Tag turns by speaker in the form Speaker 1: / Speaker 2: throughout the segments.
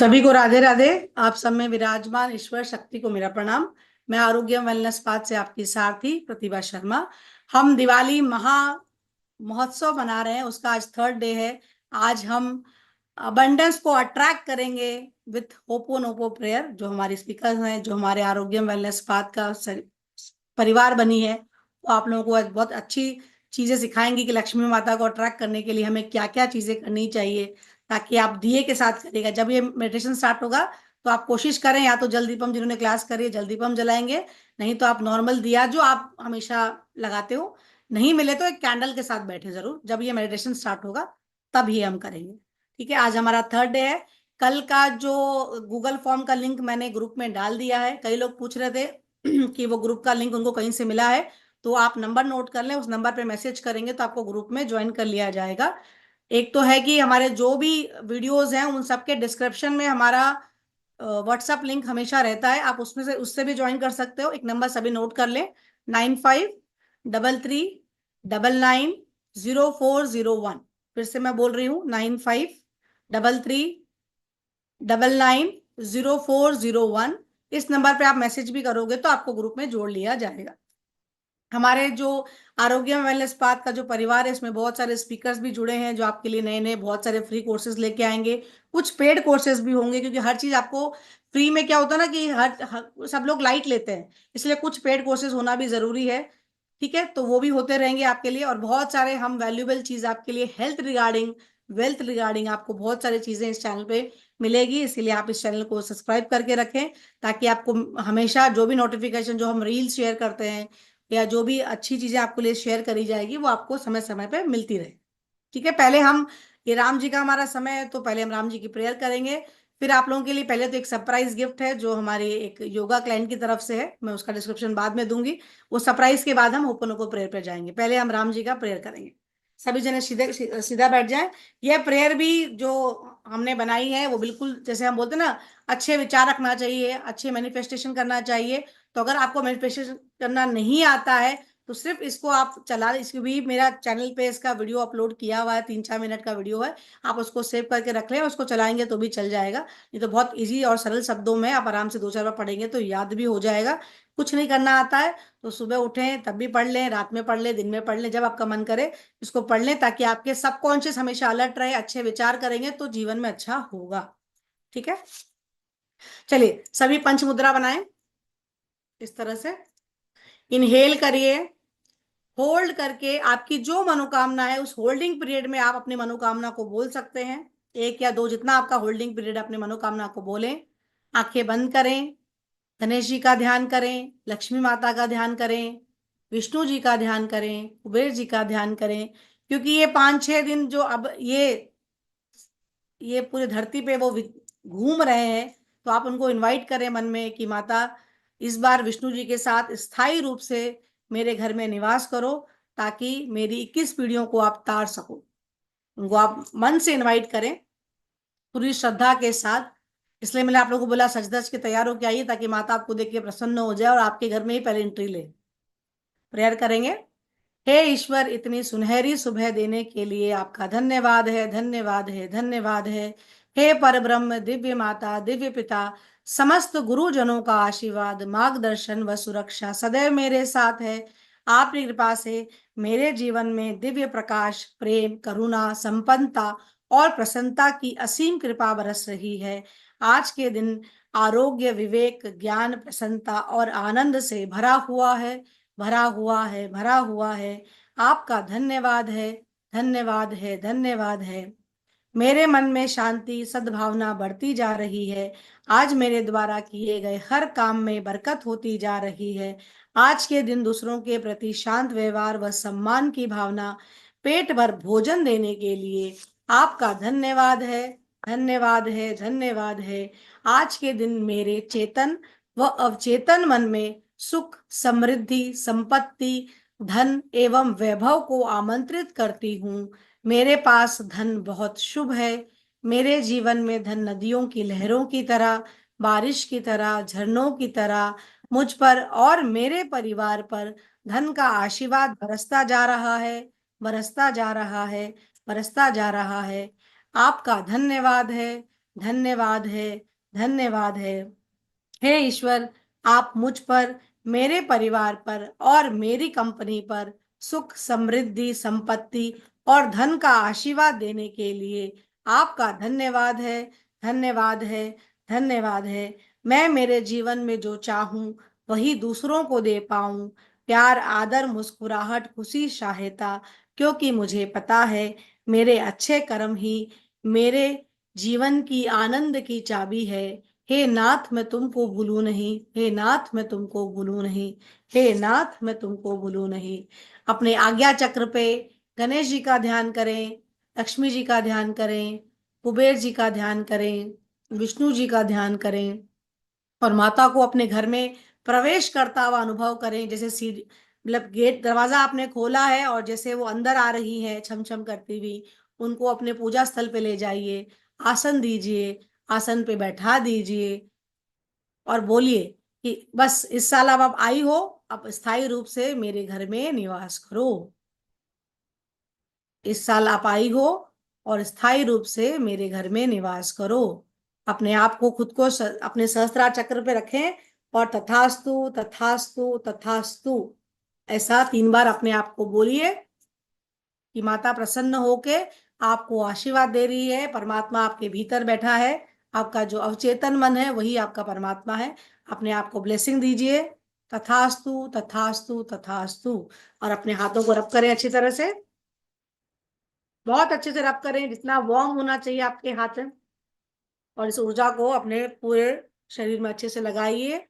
Speaker 1: सभी को राधे राधे। आप सब में विराजमान ईश्वर शक्ति को मेरा प्रणाम। मैं आरोग्य वेलनेस पाथ से आपकी सारथी प्रतिभा शर्मा। हम दिवाली महा महोत्सव मना रहे हैं, उसका आज थर्ड डे है। आज हम अबंडेंस को अट्रैक्ट करेंगे विथ होपोनोपो प्रेयर। जो हमारे स्पीकर्स हैं, जो हमारे आरोग्य वेलनेस पाथ का परिवार बनी है, वो आप लोगों को आज बहुत अच्छी चीजें सिखाएंगी कि लक्ष्मी माता को अट्रैक्ट करने के लिए हमें क्या क्या चीजें करनी चाहिए, ताकि आप दिए के साथ करिएगा। जब ये मेडिटेशन स्टार्ट होगा तो आप कोशिश करें, या तो जल दीपम, जिन्होंने क्लास करी है जल दीपम जलाएंगे, नहीं तो आप नॉर्मल दिया जो आप हमेशा लगाते हो, नहीं मिले तो एक कैंडल के साथ बैठे जरूर। जब ये मेडिटेशन स्टार्ट होगा तब ही हम करेंगे। ठीक है, आज हमारा थर्ड डे है। कल का जो गूगल फॉर्म का लिंक मैंने ग्रुप में डाल दिया है, कई लोग पूछ रहे थे कि वो ग्रुप का लिंक उनको कहीं से मिला है, तो आप नंबर नोट कर लें, उस नंबर पे मैसेज करेंगे तो आपको ग्रुप में ज्वाइन कर लिया जाएगा। एक तो है कि हमारे जो भी वीडियोस हैं उन सबके डिस्क्रिप्शन में हमारा व्हाट्सएप लिंक हमेशा रहता है, आप उसमें से उससे भी ज्वाइन कर सकते हो। एक नंबर सभी नोट कर लें, 9533990401। फिर से मैं बोल रही हूँ, 9533990401। इस नंबर पे आप मैसेज भी करोगे तो आपको ग्रुप में जोड़ लिया जाएगा। हमारे जो आरोग्य वेलनेस पाथ का जो परिवार है, इसमें बहुत सारे स्पीकर्स भी जुड़े हैं जो आपके लिए नए नए बहुत सारे फ्री कोर्सेज लेके आएंगे। कुछ पेड कोर्सेज भी होंगे, क्योंकि हर चीज आपको फ्री में क्या होता है ना कि सब लोग लाइट लेते हैं, इसलिए कुछ पेड कोर्सेज होना भी जरूरी है। ठीक है, तो वो भी होते रहेंगे आपके लिए। और बहुत सारे हम वैल्यूएबल चीज आपके लिए हेल्थ रिगार्डिंग, वेल्थ रिगार्डिंग, आपको बहुत सारी चीजें इस चैनल पे मिलेगी। इसीलिए आप इस चैनल को सब्सक्राइब करके रखें, ताकि आपको हमेशा जो भी नोटिफिकेशन, जो हम रील शेयर करते हैं या जो भी अच्छी चीजें आपके लिए शेयर करी जाएगी, वो आपको समय समय पे मिलती रहे। ठीक है, पहले हम, ये राम जी का हमारा समय है तो पहले हम राम जी की प्रेयर करेंगे। फिर आप लोगों के लिए पहले तो एक सरप्राइज गिफ्ट है जो हमारी एक योगा क्लाइंट की तरफ से है, मैं उसका डिस्क्रिप्शन बाद में दूंगी। वो सरप्राइज के बाद हम ओपन प्रेयर पे जाएंगे। पहले हम राम जी का प्रेयर करेंगे। सभी जने सीधे सीधा बैठ जाएं। यह प्रेयर भी जो हमने बनाई है वो बिल्कुल जैसे हम बोलते हैं ना, अच्छे विचार रखना चाहिए, अच्छे मैनिफेस्टेशन करना चाहिए। तो अगर आपको मैनिफेस्टेशन करना नहीं आता है तो सिर्फ इसको आप चला, इसको भी मेरा चैनल पे इसका वीडियो अपलोड किया हुआ है, 3-4 मिनट का वीडियो है, आप उसको सेव करके रख लें, उसको चलाएंगे तो भी चल जाएगा। ये तो बहुत इजी और सरल शब्दों में आप आराम से 2-4 बार पढ़ेंगे तो याद भी हो जाएगा। कुछ नहीं करना आता है तो सुबह उठें तब भी पढ़ लें, रात में पढ़ लें, दिन में पढ़ लें, जब आपका मन करे इसको पढ़ लें, ताकि आपके सबकॉन्शियस हमेशा अलर्ट रहे। अच्छे विचार करेंगे तो जीवन में अच्छा होगा। ठीक है, चलिए सभी पंच मुद्रा बनाएं इस तरह से। इनहेल करिए, होल्ड करके आपकी जो मनोकामना है उस होल्डिंग पीरियड में आप अपनी मनोकामना को बोल सकते हैं। 1 या 2, जितना आपका होल्डिंग पीरियड, अपनी मनोकामना को बोलें। आंखें बंद करें, गणेश जी का ध्यान करें, लक्ष्मी माता का ध्यान करें, विष्णु जी का ध्यान करें, कुबेर जी का ध्यान करें। क्योंकि ये 5-6 दिन जो अब ये पूरी धरती पे वो घूम रहे हैं, तो आप उनको इनवाइट करें मन में कि माता, इस बार विष्णु जी के साथ स्थायी रूप से मेरे घर में निवास करो, ताकि मेरी 21 पीढ़ियों को आप तार सको। उनको आप मन से इनवाइट करें पूरी श्रद्धा के साथ। इसलिए मैंने आप लोगों को बोला सच धज के तैयार होकर आइए, ताकि माता आपको देख के प्रसन्न हो जाए और आपके घर में ही पहले एंट्री ले। प्रेयर करेंगे। हे ईश्वर, इतनी सुनहरी सुबह देने के लिए आपका धन्यवाद है, धन्यवाद है, धन्यवाद है। हे परब्रह्म, दिव्य माता, दिव्य पिता, समस्त गुरुजनों का आशीर्वाद, मार्गदर्शन व सुरक्षा सदैव मेरे साथ है। आपकी कृपा से मेरे जीवन में दिव्य प्रकाश, प्रेम, करुणा, संपन्नता और प्रसन्नता की असीम कृपा बरस रही है। आज के दिन आरोग्य, विवेक, ज्ञान, प्रसन्नता और आनंद से भरा हुआ है, भरा हुआ है, भरा हुआ है। आपका धन्यवाद है, धन्यवाद है, धन्यवाद है। मेरे मन में शांति, सद्भावना बढ़ती जा रही है। आज मेरे द्वारा किए गए हर काम में बरकत होती जा रही है। आज के दिन दूसरों के प्रति शांत व्यवहार व सम्मान की भावना, पेट भर भोजन देने के लिए आपका धन्यवाद है, धन्यवाद है, धन्यवाद है। आज के दिन मेरे चेतन व अवचेतन मन में सुख, समृद्धि, संपत्ति, धन एवं वैभव को आमंत्रित करती हूँ। मेरे पास धन बहुत शुभ है। मेरे जीवन में धन नदियों की लहरों की तरह, बारिश की तरह, झरनों की तरह मुझ पर और मेरे परिवार पर धन का आशीर्वाद बरसता जा रहा है, बरसता जा रहा है, बरसता जा रहा है। आपका धन्यवाद है, धन्यवाद है, धन्यवाद है। हे ईश्वर, आप मुझ पर, मेरे परिवार पर और मेरी कंपनी पर सुख, समृद्धि, संपत्ति और धन का आशीर्वाद देने के लिए आपका धन्यवाद है, धन्यवाद है, धन्यवाद है। मैं मेरे जीवन में जो चाहूं वही दूसरों को दे पाऊं, प्यार, आदर, मुस्कुराहट, खुशी, सहायता, क्योंकि मुझे पता है मेरे अच्छे कर्म ही मेरे जीवन की आनंद की चाबी है। हे नाथ, मैं तुमको भूलू नहीं, हे नाथ, मैं तुमको भूलू नहीं, हे नाथ, मैं तुमको भूलू नहीं। अपने आज्ञा चक्र पे गणेश जी का ध्यान करें, लक्ष्मी जी का ध्यान करें, कुबेर जी का ध्यान करें, विष्णु जी का ध्यान करें और माता को अपने घर में प्रवेश करता हुआ अनुभव करें। जैसे सीढ़ी, मतलब गेट, दरवाजा आपने खोला है और जैसे वो अंदर आ रही है छम छम करती हुई, उनको अपने पूजा स्थल पे ले जाइए, आसन दीजिए, आसन पे बैठा दीजिए और बोलिए कि बस इस साल अब आप आई हो, अब स्थायी रूप से मेरे घर में निवास करो। इस साल आप आई हो और स्थायी रूप से मेरे घर में निवास करो। अपने आप को, खुद को अपने सहस्त्रार चक्र पे रखें और तथास्तु, तथास्तु, तथास्तु ऐसा 3 बार अपने आप को बोलिए कि माता प्रसन्न होके आपको आशीर्वाद दे रही है। परमात्मा आपके भीतर बैठा है, आपका जो अवचेतन मन है वही आपका परमात्मा है। अपने आप को ब्लेसिंग दीजिए, तथास्तु, तथास्तु, तथास्तु। और अपने हाथों को रब करें अच्छी तरह से, बहुत अच्छे से रब करें, जितना वार्म होना चाहिए आपके हाथ में। और इस ऊर्जा को अपने पूरे शरीर में अच्छे से लगाइए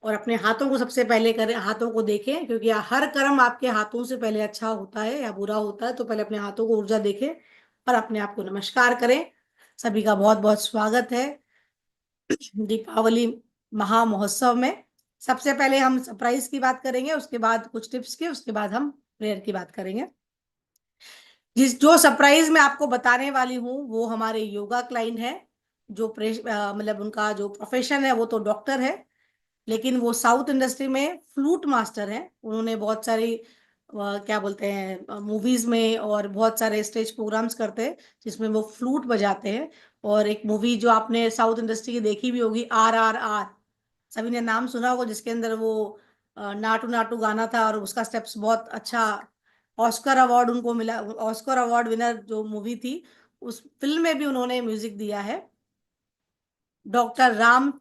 Speaker 1: और अपने हाथों को सबसे पहले करें, हाथों को देखें, क्योंकि हर कर्म आपके हाथों से पहले अच्छा होता है या बुरा होता है। तो पहले अपने हाथों को ऊर्जा देखें और अपने आप को नमस्कार करें। सभी का बहुत बहुत स्वागत है दीपावली महामहोत्सव में। सबसे पहले हम सरप्राइज की बात करेंगे, उसके बाद कुछ टिप्स की, उसके बाद हम प्रेयर की बात करेंगे। जिस जो सरप्राइज मैं आपको बताने वाली हूँ वो हमारे योगा क्लाइंट है, जो मतलब उनका जो प्रोफेशन है वो तो डॉक्टर है, लेकिन वो साउथ इंडस्ट्री में फ्लूट मास्टर हैं। उन्होंने बहुत सारी क्या बोलते हैं मूवीज में और बहुत सारे स्टेज प्रोग्राम्स करते हैं जिसमें वो फ्लूट बजाते हैं। और एक मूवी जो आपने साउथ इंडस्ट्री की देखी भी होगी, RRR, सभी ने नाम सुना होगा, जिसके अंदर वो नाटू नाटू गाना था और उसका स्टेप्स बहुत अच्छा, ऑस्कर अवार्ड उनको मिला, ऑस्कर अवार्ड विनर जो मूवी थी, उस फिल्म में भी उन्होंने म्यूजिक दिया है। डॉक्टर राम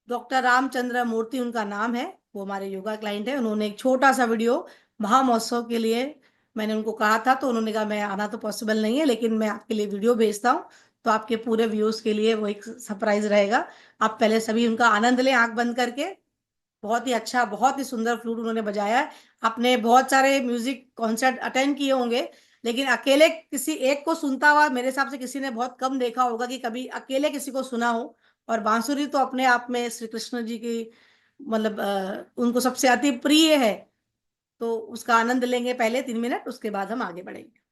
Speaker 1: डॉक्टर रामचंद्र मूर्ति उनका नाम है, वो हमारे योगा क्लाइंट है। उन्होंने एक छोटा सा वीडियो महामहोत्सव के लिए, मैंने उनको कहा था तो उन्होंने कहा मैं आना तो पॉसिबल नहीं है, लेकिन मैं आपके लिए वीडियो भेजता हूँ, तो आपके पूरे व्यूज के लिए वो एक सरप्राइज रहेगा। आप पहले सभी उनका आनंद लें आंख बंद करके। बहुत ही अच्छा, बहुत ही सुंदर फ्लूट उन्होंने बजाया है। आपने बहुत सारे म्यूजिक कॉन्सर्ट अटेंड किए होंगे, लेकिन अकेले किसी एक को सुनता हुआ मेरे हिसाब से किसी ने बहुत कम देखा होगा कि कभी अकेले किसी को सुना हो। और बांसुरी तो अपने आप में श्री कृष्ण जी की, मतलब उनको सबसे अति प्रिय है। तो उसका आनंद लेंगे पहले 3 मिनट, उसके बाद हम आगे बढ़ेंगे।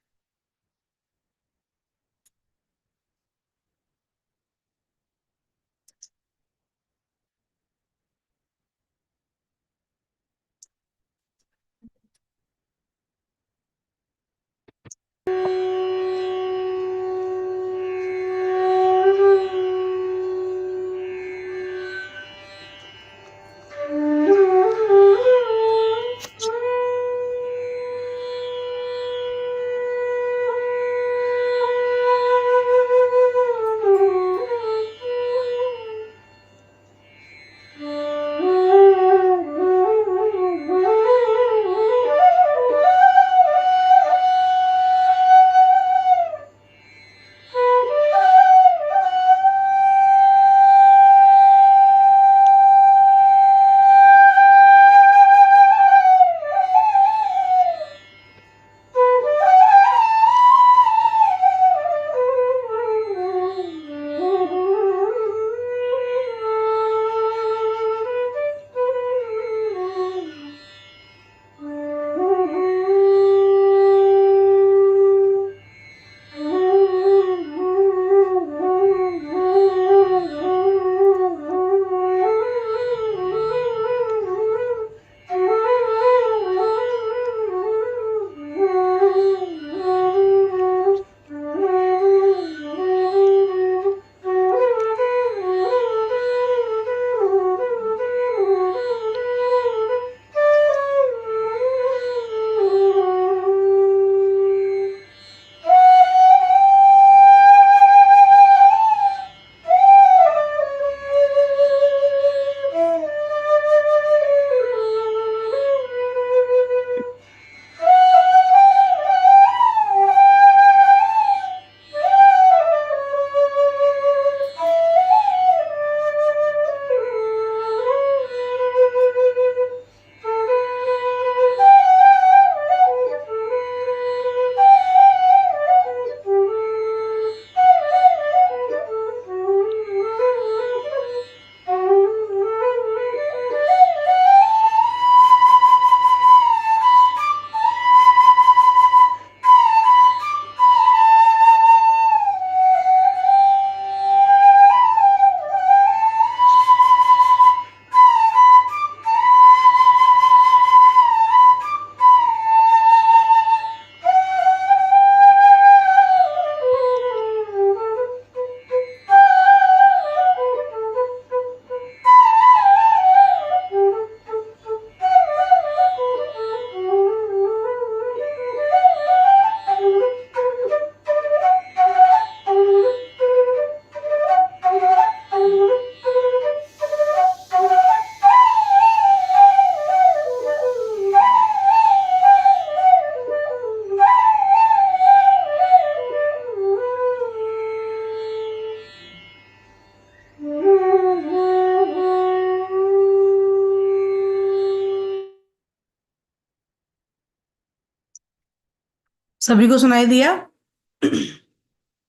Speaker 1: सभी को सुनाई दिया?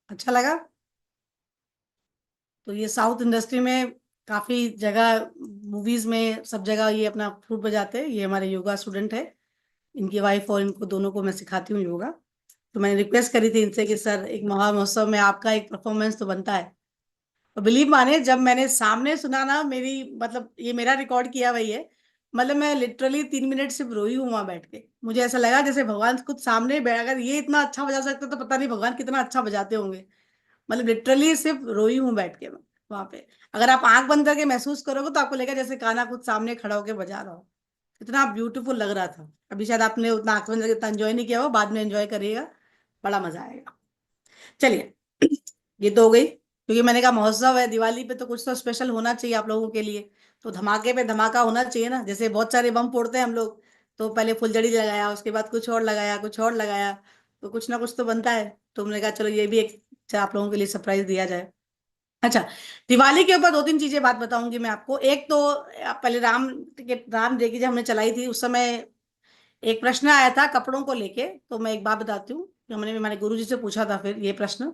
Speaker 1: अच्छा लगा? तो ये साउथ इंडस्ट्री में काफी जगह, मूवीज में सब जगह ये अपना फ्लूट बजाते हैं। ये हमारे योगा स्टूडेंट है, इनकी वाइफ और इनको दोनों को मैं सिखाती हूँ योगा। तो मैंने रिक्वेस्ट करी थी इनसे कि सर एक महोत्सव में आपका एक परफॉर्मेंस तो बनता है। और बिलीव माने, जब मैंने सामने सुना ना, मेरी मतलब ये मेरा रिकॉर्ड किया वही है, मतलब मैं लिटरली 3 मिनट सिर्फ रोई हूँ वहां बैठ के। मुझे ऐसा लगा जैसे भगवान खुद सामने अगर ये इतना अच्छा बजा सकते तो पता नहीं भगवान कितना अच्छा बजाते होंगे। मतलब लिटरली सिर्फ रोई हूं बैठ के मैं वहां पे। अगर आप आंख बंद करके महसूस करोगे तो आपको लगेगा जैसे गाना खुद सामने खड़ा होकर बजा रहा हो। इतना ब्यूटीफुल लग रहा था। अभी शायद आपने उतना आंख बंद करके इतना एंजॉय नहीं किया हो, बाद में एंजॉय करिएगा, बड़ा मजा आएगा। चलिए, ये तो हो गई, क्योंकि मैंने कहा महोत्सव है, दिवाली पे तो कुछ तो स्पेशल होना चाहिए आप लोगों के लिए। तो धमाके पे धमाका होना चाहिए ना, जैसे बहुत सारे बम फोड़ते हैं हम लोग। तो पहले फुलझड़ी लगाया, उसके बाद कुछ और लगाया, कुछ और लगाया, तो कुछ ना कुछ तो बनता है। तो हमने कहा चलो ये भी एक आप लोगों के लिए सरप्राइज दिया जाए। अच्छा, दिवाली के ऊपर दो तीन चीजें बात बताऊंगी मैं आपको। एक तो पहले राम डे की जब हमने चलाई थी उस समय एक प्रश्न आया था कपड़ों को लेके। तो मैं एक बात बताती हूँ, जो मैंने हमारे गुरु जी से पूछा था फिर ये प्रश्न।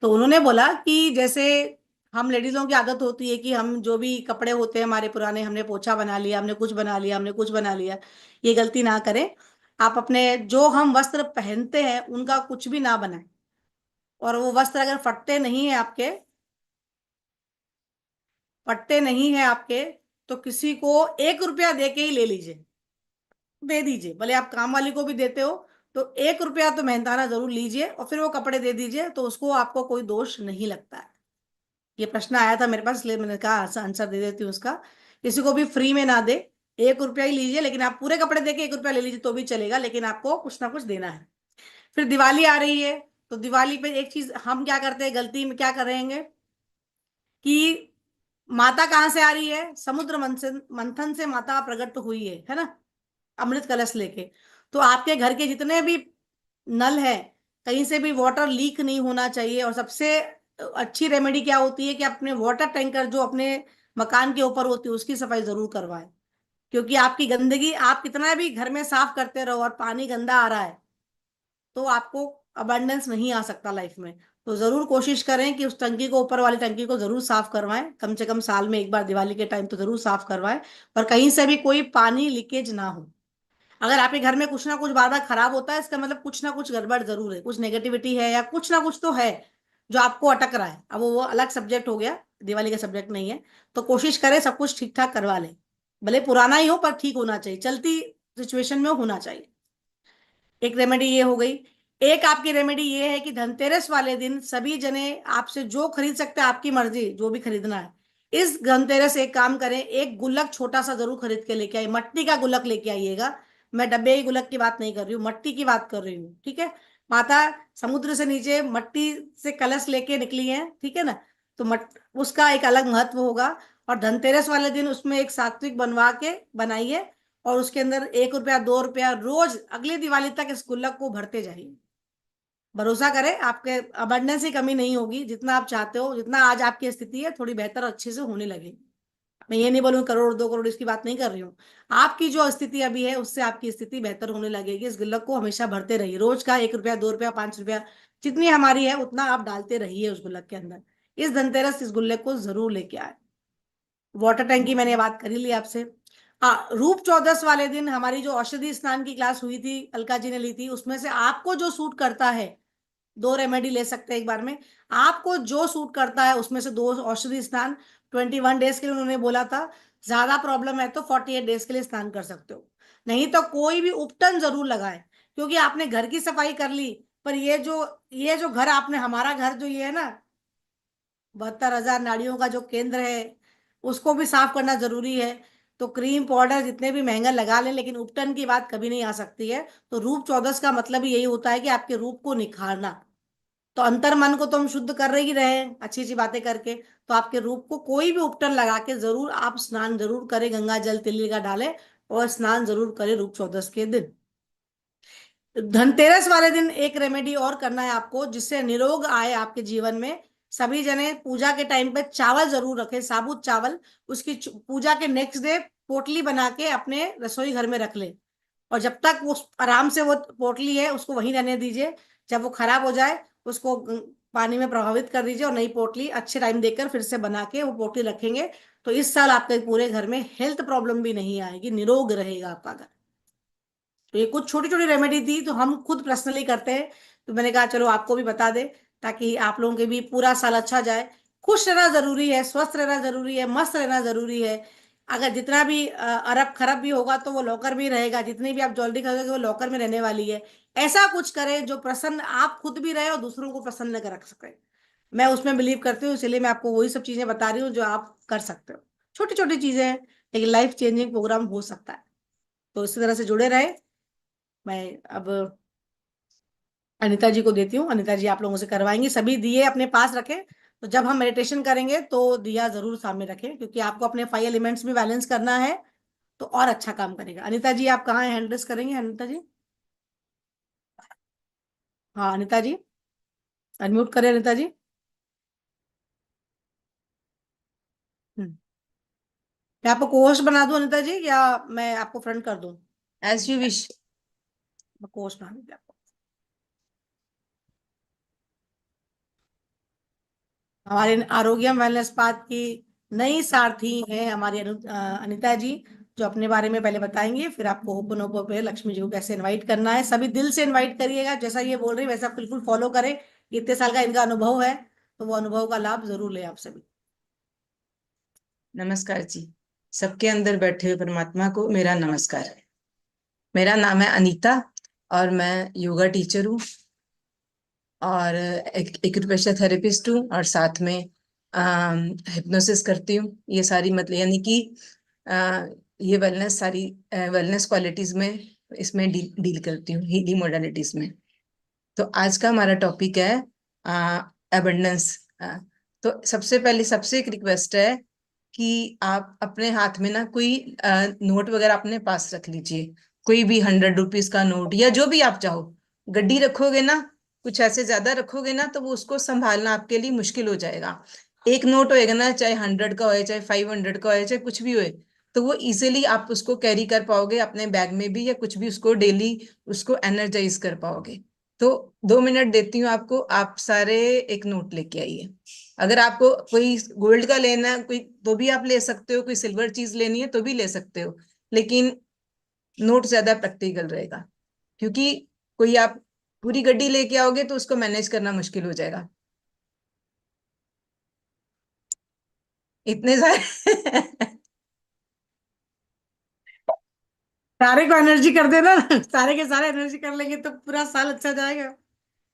Speaker 1: तो उन्होंने बोला कि जैसे हम लेडीजों की आदत होती है कि हम जो भी कपड़े होते हैं हमारे पुराने, हमने पोछा बना लिया, हमने कुछ बना लिया, हमने कुछ बना लिया। ये गलती ना करें। आप अपने जो हम वस्त्र पहनते हैं उनका कुछ भी ना बनाएं। और वो वस्त्र अगर फटते नहीं है आपके, तो किसी को 1 रुपया दे के ही ले लीजिए, दे दीजिए। भले आप काम वाली को भी देते हो, तो 1 रुपया तो मेहनताना जरूर लीजिए और फिर वो कपड़े दे दीजिए, तो उसको आपको कोई दोष नहीं लगता है। ये प्रश्न आया था मेरे पास, इसलिए मैंने कहा आंसर दे देती हूँ उसका। किसी को भी फ्री में ना दे, 1 रुपया ही लीजिए, लेकिन आप पूरे कपड़े दे के 1 रुपया ले लीजिए तो भी चलेगा, लेकिन आपको कुछ ना कुछ देना है। फिर दिवाली आ रही है, तो दिवाली पे एक चीज हम क्या करते हैं, गलती में क्या करेंगे कि माता कहाँ से आ रही है, समुद्र मंथन मंथन से माता प्रकट हुई है ना, अमृत कलश लेके। तो आपके घर के जितने भी नल है, कहीं से भी वाटर लीक नहीं होना चाहिए। और सबसे अच्छी रेमेडी क्या होती है कि अपने वाटर टैंकर जो अपने मकान के ऊपर होती है उसकी सफाई जरूर करवाएं। क्योंकि आपकी गंदगी आप कितना भी घर में साफ करते रहो और पानी गंदा आ रहा है, तो आपको अबंडेंस नहीं आ सकता लाइफ में। तो जरूर कोशिश करें कि उस टंकी को, ऊपर वाली टंकी को जरूर साफ करवाएं, कम से कम साल में एक बार दिवाली के टाइम तो जरूर साफ करवाएं। और कहीं से भी कोई पानी लीकेज ना हो। अगर आपके घर में कुछ ना कुछ बार बार खराब होता है, इसका मतलब कुछ ना कुछ गड़बड़ जरूर है, कुछ नेगेटिविटी है या कुछ ना कुछ तो है जो आपको अटक रहा है। अब वो अलग सब्जेक्ट हो गया, दिवाली का सब्जेक्ट नहीं है। तो कोशिश करें सब कुछ ठीक ठाक करवा लें, भले पुराना ही हो पर ठीक होना चाहिए, चलती सिचुएशन में होना चाहिए। एक रेमेडी ये हो गई। एक आपकी रेमेडी ये है कि धनतेरस वाले दिन सभी जने आपसे जो खरीद सकते हैं, आपकी मर्जी जो भी खरीदना है, इस धनतेरस एक काम करें, एक गुल्लक छोटा सा जरूर खरीद के लेके आइए, मट्टी का गुल्लक लेके आइएगा। मैं डब्बे की गुल्लक की बात नहीं कर रही हूँ, मट्टी की बात कर रही हूँ, ठीक है। माता समुद्र से नीचे मट्टी से कलश लेके निकली है, ठीक है ना। तो उसका एक अलग महत्व होगा। और धनतेरस वाले दिन उसमें एक सात्विक बनवा के बनाइए, और उसके अंदर 1 रुपया 2 रुपया रोज अगली दिवाली तक इस गुल्लक को भरते जाइए। भरोसा करें, आपके अबंडेंस की कमी नहीं होगी, जितना आप चाहते हो, जितना आज आपकी स्थिति है थोड़ी बेहतर अच्छे से होने लगेगी। मैं ये नहीं बोलूँ करोड़ 2 करोड़, इसकी बात नहीं कर रही हूँ। आपकी जो स्थिति अभी है उससे आपकी स्थिति बेहतर होने लगेगी। इस गुल्लक को हमेशा भरते रहिए, रोज का 1 रुपया 2 रुपया 5 रुपया जितनी हमारी है उतना आप डालते रहिए उस गुल्लक के अंदर। इस धनतेरस इस गुल्लक को जरूर लेके आए। वाटर टैंक की मैंने बात करी ली आपसे। हाँ, रूप चौदस वाले दिन हमारी जो औषधि स्नान की क्लास हुई थी, अलका जी ने ली थी, उसमें से आपको जो सूट करता है, 2 रेमेडी ले सकते हैं एक बार में। आपको जो सूट करता है उसमें से 2 औषधि स्नान 21 डेज के लिए उन्होंने बोला था। ज्यादा प्रॉब्लम है तो 48 डेज के लिए स्नान कर सकते हो। नहीं तो कोई भी उपटन जरूर लगाए, क्योंकि आपने घर की सफाई कर ली, पर ये जो घर आपने, हमारा घर जो ये है ना, 72,000 नाड़ियों का जो केंद्र है, उसको भी साफ करना जरूरी है। तो क्रीम पाउडर जितने भी महंगा लगा लें, लेकिन उपटन की बात कभी नहीं आ सकती है। तो रूप चौदस का मतलब ही यही होता है कि आपके रूप को निखारना। तो अंतर मन को तो हम शुद्ध कर ही रहे हैं अच्छी अच्छी बातें करके। तो आपके रूप को कोई भी उपटन लगा के जरूर आप स्नान जरूर करें, गंगा जल तिल्ली का डालें और स्नान जरूर करें रूप चौदस के दिन। धनतेरस वाले दिन एक रेमेडी और करना है आपको, जिससे निरोग आए आपके जीवन में। सभी जने पूजा के टाइम पे चावल जरूर रखें, साबुत चावल। उसकी पूजा के नेक्स्ट डे पोटली बना के अपने रसोई घर में रख ले। और जब तक वो आराम से वो पोटली है उसको वहीं रहने दीजिए। जब वो खराब हो जाए उसको पानी में प्रभावित कर दीजिए और नई पोटली अच्छे टाइम देकर फिर से बना के वो पोटली रखेंगे, तो इस साल आपके पूरे घर में हेल्थ प्रॉब्लम भी नहीं आएगी, निरोग रहेगा आपका घर। तो ये कुछ छोटी छोटी रेमेडी थी तो हम खुद पर्सनली करते हैं, तो मैंने कहा चलो आपको भी बता दे, ताकि आप लोगों के भी पूरा साल अच्छा जाए। खुश रहना जरूरी है, स्वस्थ रहना जरूरी है, मस्त रहना जरूरी है। अगर जितना भी अरब खरब भी होगा तो वो लॉकर में ही रहेगा, जितनी भी आप ज्वेलरी खरीदोगे वो लॉकर में रहने वाली है। ऐसा कुछ करें जो प्रसन्न आप खुद भी रहे और दूसरों को प्रसन्न कर रख सके। मैं उसमें बिलीव करती हूँ, इसलिए मैं आपको वही सब चीजें बता रही हूँ जो आप कर सकते हो। छोटी छोटी चीजें हैं, लेकिन लाइफ चेंजिंग प्रोग्राम हो सकता है। तो इसी तरह से जुड़े रहे। मैं अब अनिता जी को देती हूँ, अनिता जी आप लोगों से करवाएंगी। सभी दिए अपने पास रखें, तो जब हम मेडिटेशन करेंगे तो दिया जरूर सामने रखें, क्योंकि आपको अपने 5 एलिमेंट्स भी बैलेंस करना है, तो और अच्छा काम करेगा। अनिता जी आप कहाँ हैंडल्स करेंगे, अनिता जी? हाँ अनिता जी, अनम्यूट करें अनिता जी। हम्म। मैं आपको कोच बना दूं अनिता जी, या मैं आपको फ्रंट कर दूं?
Speaker 2: As you wish.
Speaker 1: मैं कोच बना दूंगी आपको। हमारे आरोग्यम वेलनेस पाथ की नई सारथी है हमारी अनिता जी, जो अपने बारे में पहले बताएंगे, फिर आपको होपनोपो पे लक्ष्मी जी को कैसे इनवाइट करना है। सभी दिल से इनवाइट करिएगा, जैसा ये बोल रही है वैसा बिल्कुल फॉलो करें। इतने साल का इनका अनुभव है, तो वो अनुभव का लाभ जरूर ले आप सभी।
Speaker 2: नमस्कार जी। सबके अंदर बैठे हुए परमात्मा को मेरा नमस्कार। मेरा नाम है अनीता और मैं योगा टीचर हूँ और एक एक्यूप्रेशर थेरेपिस्ट हूँ और साथ में हिप्नोसिस करती हूँ। ये सारी मतलब यानी कि अ, ये वेलनेस सारी वेलनेस क्वालिटीज में इसमें डील करती हूँ, हीलिंग मोडालिटीज में। तो आज का हमारा टॉपिक है एबंडेंस। तो सबसे पहले सबसे एक रिक्वेस्ट है कि आप अपने हाथ में ना कोई नोट वगैरह अपने पास रख लीजिए। कोई भी 100 रुपीज का नोट या जो भी आप चाहो। गड्डी रखोगे ना, कुछ ऐसे ज्यादा रखोगे ना तो वो उसको संभालना आपके लिए मुश्किल हो जाएगा। एक नोट होएगा ना, चाहे 100 का होए, चाहे 500 का होए, चाहे कुछ भी होए, तो वो इजीली आप उसको कैरी कर पाओगे अपने बैग में भी, या कुछ भी उसको डेली उसको एनर्जाइज कर पाओगे। तो 2 मिनट देती हूँ आपको, आप सारे एक नोट लेके आइए। अगर आपको कोई गोल्ड का लेना है कोई तो भी आप ले सकते हो, कोई सिल्वर चीज लेनी है तो भी ले सकते हो, लेकिन नोट ज्यादा प्रैक्टिकल रहेगा। क्योंकि कोई आप पूरी गड्डी लेके आओगे तो उसको मैनेज करना मुश्किल हो जाएगा, इतने सारे।
Speaker 1: सारे को एनर्जी कर देना सारे के सारे एनर्जी कर लेंगे तो पूरा साल अच्छा जाएगा।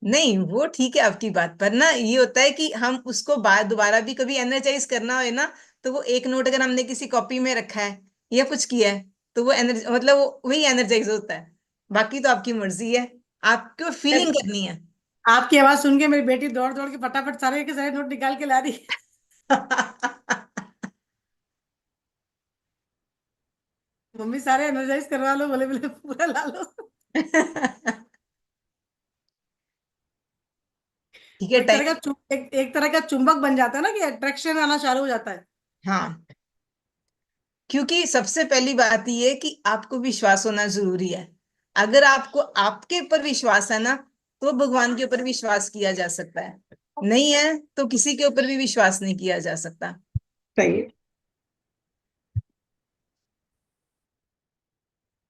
Speaker 2: नहीं वो ठीक है आपकी बात, पर ना ये होता है कि हम उसको बाद दोबारा भी कभी एनर्जाइज करना हो ना, तो वो एक नोट अगर हमने किसी कॉपी में रखा है या कुछ किया है तो वो एनर्जी मतलब वो वही एनर्जाइज होता है। बाकी तो आपकी मर्जी है, आपको फीलिंग करनी है।
Speaker 1: आपकी आवाज सुन के मेरी बेटी दौड़ दौड़ के फटाफट सारे के सारे नोट निकाल के ला रही मम्मी सारे एनर्जाइज करवा लो, बोले बोले पूरा ला लो
Speaker 2: ठीक
Speaker 1: वो
Speaker 2: है
Speaker 1: एक तरह
Speaker 2: टाइम।
Speaker 1: का एक तरह का चुंबक बन जाता है ना, कि अट्रैक्शन आना चालू हो जाता है।
Speaker 2: हाँ, क्योंकि सबसे पहली बात ये है कि आपको विश्वास होना जरूरी है। अगर आपको आपके ऊपर विश्वास है ना, तो भगवान के ऊपर विश्वास किया जा सकता है। नहीं है तो किसी के ऊपर भी विश्वास नहीं किया जा सकता।
Speaker 1: सही है।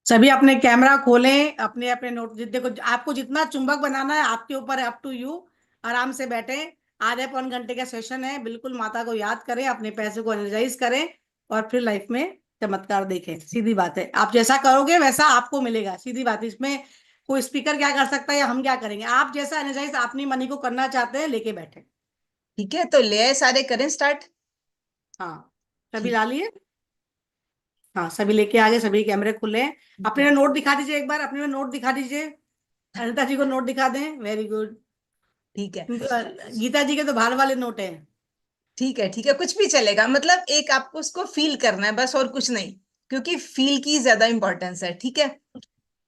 Speaker 1: सभी अपने कैमरा खोलें, अपने अपने नोट देखो, आपको जितना चुंबक बनाना है आपके ऊपर है, अप टू यू। आराम से बैठें, आधे पौन घंटे का सेशन है, बिल्कुल माता को याद करें, अपने पैसे को एनर्जाइज करें, और फिर लाइफ में चमत्कार देखें। सीधी बात है, आप जैसा करोगे वैसा आपको मिलेगा, सीधी बात है। इसमें कोई स्पीकर क्या कर सकता है या हम क्या करेंगे? आप जैसा एनर्जाइज अपनी मनी को करना चाहते हैं लेके बैठे।
Speaker 2: ठीक है, तो ले आए सारे, करें स्टार्ट।
Speaker 1: हाँ, सभी
Speaker 2: ठीक
Speaker 1: ला लिए? हाँ सभी लेके आ गए, सभी कैमरे खुले हैं।
Speaker 2: है।
Speaker 1: अपने नोट दिखा दीजिए, एक बार अपने नोट दिखा दीजिए। अनिता जी को नोट दिखा दें, वेरी गुड।
Speaker 2: ठीक है।
Speaker 1: गीता जी के तो बाहर वाले नोट हैं।
Speaker 2: ठीक है, ठीक है, कुछ भी चलेगा, मतलब एक आपको उसको फील करना है बस, और कुछ नहीं। क्योंकि फील की ज्यादा इंपॉर्टेंस है, ठीक है।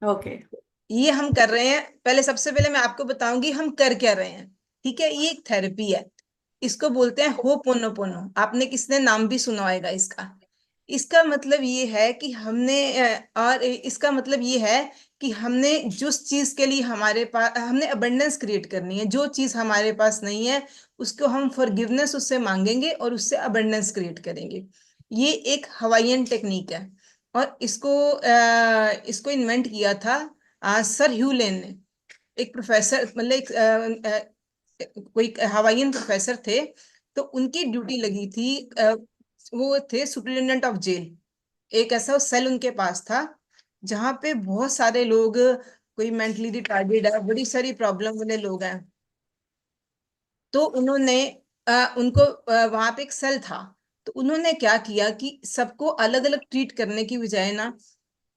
Speaker 1: ओके।
Speaker 2: ये हम कर रहे हैं, पहले सबसे पहले मैं आपको बताऊंगी हम कर क्या रहे हैं। ठीक है, ये एक थेरेपी है। इसको बोलते हैं होपोनोपोनो। आपने किसने नाम भी सुना होगा इसका। इसका मतलब ये है कि और इसका मतलब ये है कि हमने जिस चीज के लिए हमारे पास, हमने अबंडेंस क्रिएट करनी है। जो चीज हमारे पास नहीं है उसको हम फॉरगिवनेस उससे मांगेंगे और उससे अबंडेंस क्रिएट करेंगे। ये एक हवाईयन टेक्निक है और इसको इन्वेंट किया था सर ह्यू लेन ने। एक प्रोफेसर, मतलब कोई हवाईयन प्रोफेसर थे, तो उनकी ड्यूटी लगी थी। वो थे सुपरिटेंडेंट ऑफ जेल। एक ऐसा सेल उनके पास था जहां पे बहुत सारे लोग, कोई मेंटली रिटार्डेड है, बड़ी सारी प्रॉब्लम वाले लोग हैं। तो उन्होंने उनको वहां पे एक सेल था। तो उन्होंने क्या किया कि सबको अलग अलग ट्रीट करने की बजाय ना,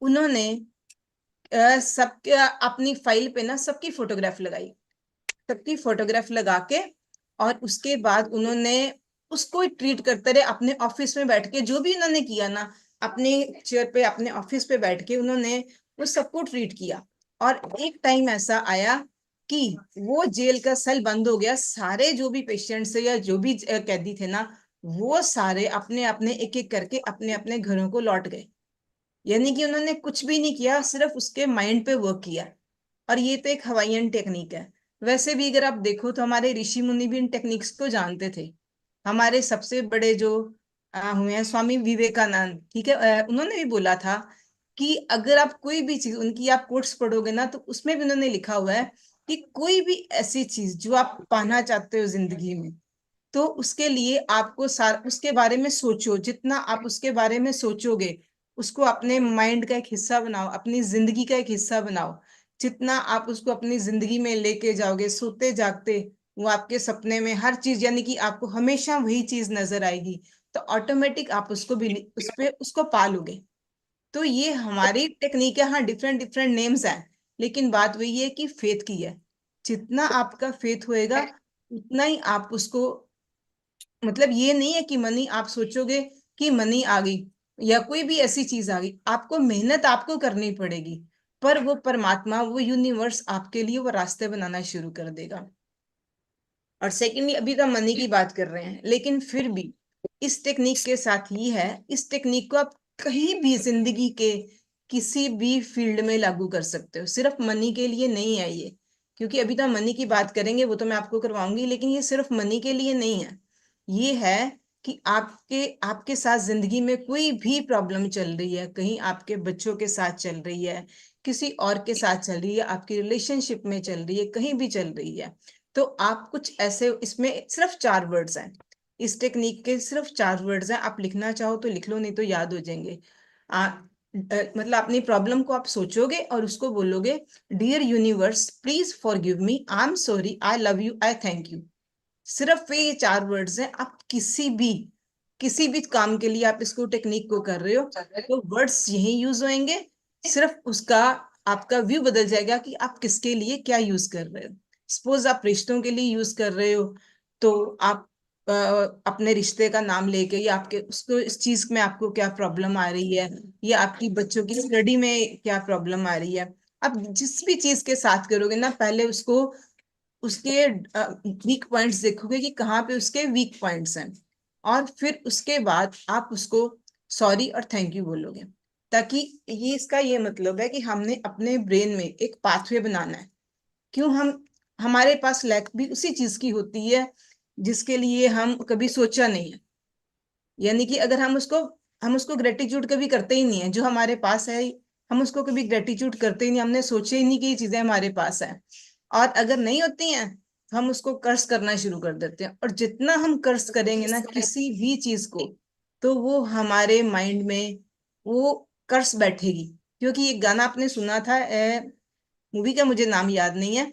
Speaker 2: उन्होंने सबके अपनी फाइल पे ना सबकी फोटोग्राफ लगाई। सबकी फोटोग्राफ लगा के और उसके बाद उन्होंने उसको ट्रीट करते रहे अपने ऑफिस में बैठ के। जो भी उन्होंने किया ना, अपने चेयर पे, अपने ऑफिस पे बैठ के उन्होंने वो सबको ट्रीट किया। और एक टाइम ऐसा आया कि वो जेल का सेल बंद हो गया। सारे जो भी पेशेंट्स या जो भी कैदी थे ना, वो सारे अपने अपने एक एक करके अपने अपने घरों को लौट गए। यानी कि उन्होंने कुछ भी नहीं किया, सिर्फ उसके माइंड पे वर्क किया। और ये तो एक हवाईयन टेक्निक है। वैसे भी अगर आप देखो तो हमारे ऋषि मुनि भी इन टेक्निक्स को जानते थे। हमारे सबसे बड़े जो हुए हैं स्वामी विवेकानंद, ठीक है, उन्होंने भी बोला था कि अगर आप कोई भी चीज, उनकी आप कोट्स पढ़ोगे ना, तो उसमें भी उन्होंने लिखा हुआ है कि कोई भी ऐसी चीज जो आप पाना चाहते हो जिंदगी में, तो उसके लिए आपको उसके बारे में सोचो। जितना आप उसके बारे में सोचोगे, उसको अपने माइंड का एक हिस्सा बनाओ, अपनी जिंदगी का एक हिस्सा बनाओ। जितना आप उसको अपनी जिंदगी में लेके जाओगे, सोते जागते वो आपके सपने में हर चीज, यानी कि आपको हमेशा वही चीज नजर आएगी। तो ऑटोमेटिक आप उसको भी उस पे उसको पालोगे। तो ये हमारी टेक्निक है। हाँ, डिफरेंट डिफरेंट नेम्स हैं, लेकिन बात वही है कि फेथ की है। जितना आपका फेथ होएगा उतना ही आप उसको, मतलब ये नहीं है कि मनी, आप सोचोगे कि मनी आ गई या कोई भी ऐसी चीज आ गई, आपको मेहनत आपको करनी पड़ेगी। पर वो परमात्मा, वो यूनिवर्स आपके लिए वो रास्ते बनाना शुरू कर देगा। और सेकेंडली, अभी तो मनी की बात कर रहे हैं, लेकिन फिर भी इस टेक्निक के साथ ही है, इस टेक्निक को आप कहीं भी जिंदगी के किसी भी फील्ड में लागू कर सकते हो। सिर्फ मनी के लिए नहीं है ये, क्योंकि अभी तो मनी की बात करेंगे, वो तो मैं आपको करवाऊंगी, लेकिन ये सिर्फ मनी के लिए नहीं है। ये है कि आपके आपके साथ जिंदगी में कोई भी प्रॉब्लम चल रही है, कहीं आपके बच्चों के साथ चल रही है, किसी और के साथ चल रही है, आपकी रिलेशनशिप में चल रही है, कहीं भी चल रही है, तो आप कुछ ऐसे, इसमें सिर्फ 4 वर्ड्स हैं। इस टेक्निक के सिर्फ 4 वर्ड्स हैं। आप लिखना चाहो तो लिख लो, नहीं तो याद हो जाएंगे। मतलब अपनी प्रॉब्लम को आप सोचोगे और उसको बोलोगे, dear universe please forgive me, I am sorry, I love you, I thank you. सिर्फ ये 4 वर्ड्स हैं। आप किसी भी काम के लिए आप इसको टेक्निक को कर रहे हो, तो वर्ड्स यही यूज होंगे। सिर्फ उसका आपका व्यू बदल जाएगा कि आप किसके लिए क्या यूज कर रहे हो। सपोज आप रिश्तों के लिए यूज कर रहे हो, तो आप अपने रिश्ते का नाम लेके, या आपके उसको इस चीज में आपको क्या प्रॉब्लम आ रही है, या आपकी बच्चों की स्टडी में क्या प्रॉब्लम आ रही है, आप जिस भी चीज के साथ करोगे ना, पहले उसको, उसके वीक पॉइंट्स देखोगे कि कहाँ पे उसके वीक पॉइंट्स हैं। और फिर उसके बाद आप उसको सॉरी और थैंक यू बोलोगे। ताकि ये, इसका ये मतलब है कि हमने अपने ब्रेन में एक पाथवे बनाना है। क्यों हमारे पास लैक भी उसी चीज की होती है जिसके लिए हम कभी सोचा नहीं है। यानी कि अगर हम उसको ग्रेटिट्यूड कभी करते ही नहीं है, जो हमारे पास है हम उसको कभी ग्रेटिट्यूड करते ही नहीं, हमने सोचे ही नहीं कि ये चीजें हमारे पास है। और अगर नहीं होती हैं, हम उसको कर्ज करना शुरू कर देते हैं। और जितना हम कर्ज करेंगे ना किसी भी चीज को, तो वो हमारे माइंड में वो कर्ज बैठेगी। क्योंकि ये गाना आपने सुना था, मूवी का मुझे नाम याद नहीं है,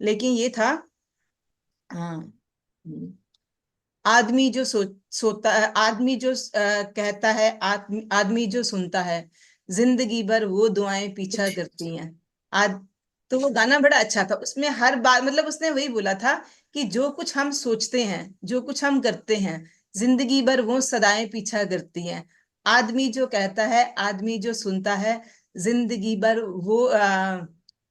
Speaker 2: लेकिन ये था, हाँ, आदमी जो सोता है, आदमी जो कहता है, आदमी जो सुनता है, जिंदगी भर वो दुआएं पीछा करती हैं। आज, तो वो गाना बड़ा अच्छा था। उसमें हर बात, मतलब उसने वही बोला था कि जो कुछ हम सोचते हैं, जो कुछ हम करते हैं, जिंदगी भर वो सदाएं पीछा करती हैं। आदमी जो कहता है, आदमी जो सुनता है, जिंदगी भर वो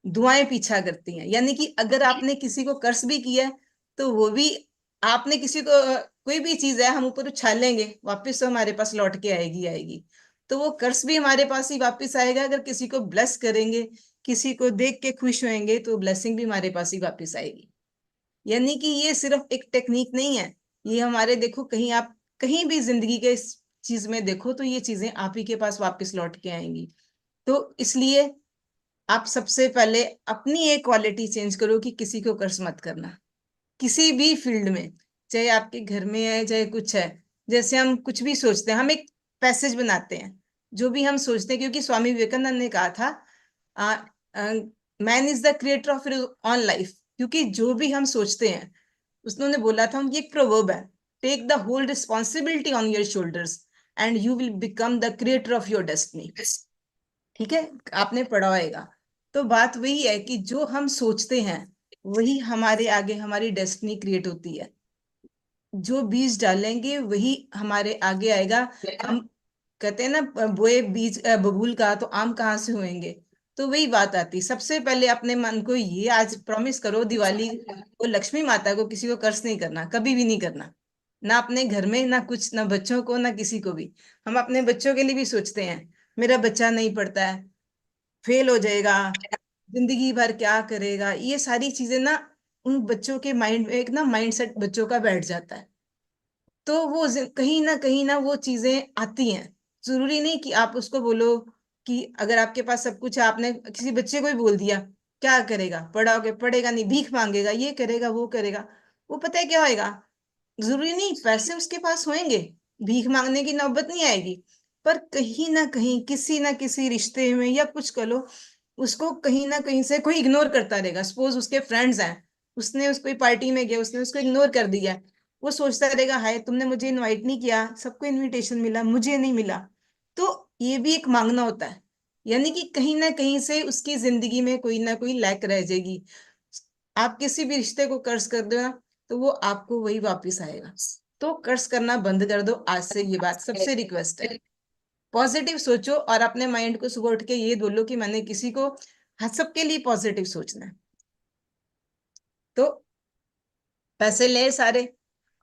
Speaker 2: दुआएं पीछा करती हैं। यानी कि अगर आपने किसी को कर्ज भी किया है, तो वो भी आपने किसी को कोई भी चीज है हम ऊपर उछालेंगे, वापस तो हमारे पास लौट के आएगी आएगी। तो वो कर्ज भी हमारे पास ही वापस आएगा। अगर किसी को ब्लेस करेंगे, किसी को देख के खुश होएंगे, तो ब्लेसिंग भी हमारे पास ही वापस आएगी। यानी कि ये सिर्फ एक टेक्निक नहीं है, ये हमारे, देखो कहीं आप कहीं भी जिंदगी के इस चीज में देखो तो ये चीजें आप ही के पास वापस लौट के आएंगी। तो इसलिए आप सबसे पहले अपनी एक क्वालिटी चेंज करो कि किसी को कर्ज मत करना, किसी भी फील्ड में, चाहे आपके घर में है चाहे कुछ है। जैसे हम कुछ भी सोचते हैं, हम एक पैसेज बनाते हैं, जो भी हम सोचते हैं, क्योंकि स्वामी विवेकानंद ने कहा था man is the creator of on life. क्योंकि जो भी हम सोचते हैं, उसने बोला था, ये एक प्रोवर्ब है, take the whole responsibility on your shoulders and you will become the creator of your destiny. ठीक है, आपने पढ़ा होगा। तो बात वही है कि जो हम सोचते हैं वही हमारे आगे हमारी डेस्टिनी क्रिएट होती है। जो बीज डालेंगे वही हमारे आगे आएगा। हम कहते हैं ना, बोए बीज बबूल का तो आम कहाँ से होंगे। तो वही बात आती, सबसे पहले अपने मन को ये आज प्रॉमिस करो, दिवाली को लक्ष्मी माता को किसी को कर्ज नहीं करना, कभी भी नहीं करना। ना अपने घर में, ना कुछ, ना बच्चों को, ना किसी को भी। हम अपने बच्चों के लिए भी सोचते हैं, मेरा बच्चा नहीं पढ़ता है, फेल हो जाएगा, जिंदगी भर क्या करेगा, ये सारी चीजें ना उन बच्चों के माइंड में, एक ना माइंडसेट बच्चों का बैठ जाता है। तो वो कहीं ना वो चीजें आती हैं। जरूरी नहीं कि आप उसको बोलो कि अगर आपके पास सब कुछ है, आपने किसी बच्चे को ही बोल दिया क्या करेगा, पढ़ाओगे, पढ़ेगा नहीं, भीख मांगेगा, ये करेगा वो करेगा, वो पता है क्या होएगा। जरूरी नहीं पैसे उसके पास होंगे, भीख मांगने की नौबत नहीं आएगी, पर कहीं ना किसी रिश्ते में या कुछ कर लो, उसको कहीं ना कहीं से कोई इग्नोर करता रहेगा। सपोज उसके फ्रेंड्स हैं, उसने उसको कोई पार्टी में गया, उसने उसको इग्नोर कर दिया, वो सोचता रहेगा हाय तुमने मुझे इनवाइट नहीं किया, सबको इनविटेशन मिला, मुझे नहीं मिला। तो ये भी एक मांगना होता है। यानी कि कहीं ना कहीं से उसकी जिंदगी में कोई ना कोई लैक रह जाएगी। आप किसी भी रिश्ते को कर्ज कर दो ना, तो वो आपको वही वापस आएगा। तो कर्ज करना बंद कर दो आज से, ये बात सबसे रिक्वेस्ट है। पॉजिटिव सोचो और अपने माइंड को सुबह उठ के ये बोलो कि मैंने किसी को, हाँ, सबके लिए पॉजिटिव सोचना है। तो पैसे ले सारे,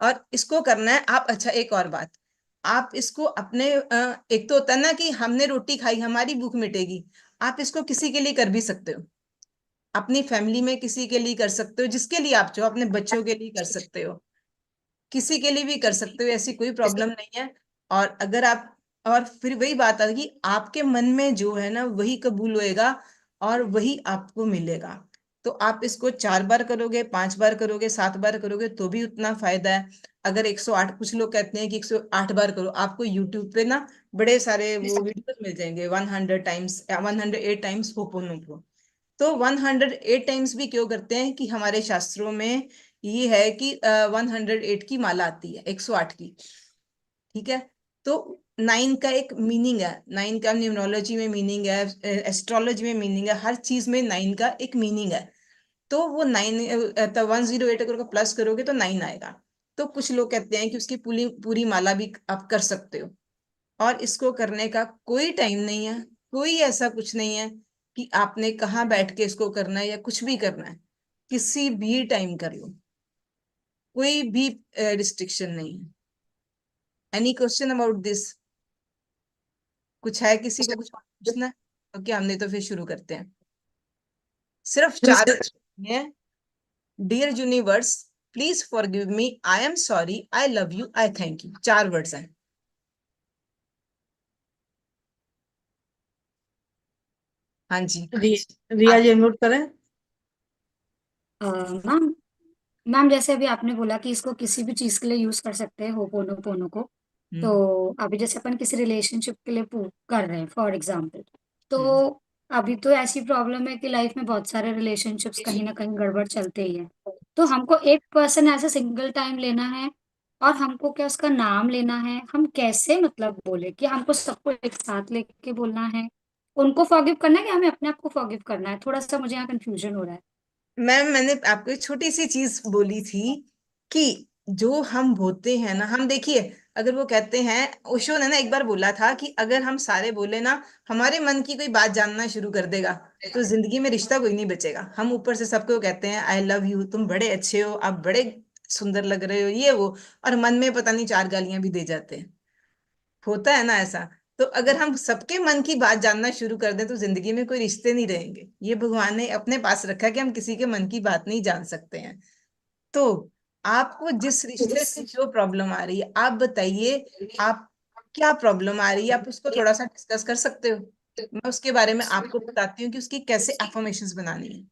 Speaker 2: और इसको करना है आप। अच्छा, एक और बात, आप इसको अपने एक तो होता है ना कि हमने रोटी खाई हमारी भूख मिटेगी, आप इसको किसी के लिए कर भी सकते हो, अपनी फैमिली में किसी के लिए कर सकते हो, जिसके लिए आप चाहो, अपने बच्चों के लिए कर सकते हो, किसी के लिए भी कर सकते हो, ऐसी कोई प्रॉब्लम नहीं है। और अगर आप, और फिर वही बात आती कि आपके मन में जो है ना वही कबूल होएगा और वही आपको मिलेगा। तो आप इसको 4 बार करोगे, 5 बार करोगे, 7 बार करोगे तो भी उतना फायदा है। अगर 108, कुछ लोग कहते हैं कि 108 बार करो, आपको यूट्यूब पे ना बड़े सारे वो वीडियोस मिल जाएंगे, 100 टाइम्स, 108 टाइम्स होपोनोपो। तो 108 टाइम्स भी क्यों करते हैं कि हमारे शास्त्रों में ये है कि 108 की माला आती है, 108 की। ठीक है, तो 9 का एक मीनिंग है, 9 का न्यूमरोलॉजी में मीनिंग है, एस्ट्रोलॉजी में मीनिंग है, हर चीज में 9 का एक मीनिंग है। तो वो 9, तो 108 अगर प्लस करोगे तो 9 आएगा। तो कुछ लोग कहते हैं कि उसकी पूरी पूरी माला भी आप कर सकते हो। और इसको करने का कोई टाइम नहीं है, कोई ऐसा कुछ नहीं है कि आपने कहाँ बैठ के इसको करना है या कुछ भी करना है, किसी भी टाइम कर लो, कोई भी रिस्ट्रिक्शन नहीं है। Any question about this? कुछ है किसी को कुछ पूछना है? ओके, हमने तो फिर शुरू करते हैं। सिर्फ 4 है। Dear universe, please forgive me, I am sorry, I love you, I thank you, 4 words हैं। हाँ जी।
Speaker 1: रिया
Speaker 2: आप
Speaker 1: जी नोट करें।
Speaker 3: मैम मैम जैसे अभी आपने बोला कि इसको किसी भी चीज के लिए यूज कर सकते हैं होपोनोपोनो को। तो
Speaker 2: हम्म
Speaker 3: अभी जैसे अपन किसी रिलेशनशिप के लिए कर रहे हैं फॉर एग्जाम्पल, तो
Speaker 2: हम्म
Speaker 3: अभी तो ऐसी प्रॉब्लम है कि लाइफ में बहुत सारे रिलेशनशिप्स कहीं ना कहीं गड़बड़ चलते ही है। तो हमको एक पर्सन ऐसे सिंगल टाइम लेना है, और हमको क्या उसका नाम लेना है, हम कैसे मतलब बोले कि हमको सबको एक साथ लेके बोलना है, उनको फॉरगिव करना है कि हमें अपने आप को फॉरगिव करना है? थोड़ा सा मुझे यहाँ कंफ्यूजन हो रहा है।
Speaker 2: मैम, मैंने आपको एक छोटी सी चीज बोली थी कि जो हम बोलते हैं ना, हम देखिए, अगर वो कहते हैं, ओशो ने ना एक बार बोला था कि अगर हम सारे बोले ना, हमारे मन की कोई बात जानना शुरू कर देगा, तो जिंदगी में रिश्ता कोई नहीं बचेगा। हम ऊपर से सबको कहते हैं आई लव यू, तुम बड़े अच्छे हो, आप बड़े सुंदर लग रहे हो, ये वो, और मन में पता नहीं 4 गालियां भी दे जाते हैं। होता है ना ऐसा। तो अगर हम सबके मन की बात जानना शुरू कर दें तो जिंदगी में कोई रिश्ते नहीं रहेंगे। ये भगवान ने अपने पास रखा है कि हम किसी के मन की बात नहीं जान सकते हैं। तो आपको जिस रिश्ते से जो प्रॉब्लम आ रही है, आप बताइए, आप क्या प्रॉब्लम आ रही है, आप उसको थोड़ा सा डिस्कस कर सकते हो। मैं उसके बारे में आपको बताती हूँ कि उसकी कैसे अफर्मेशंस बनानी है।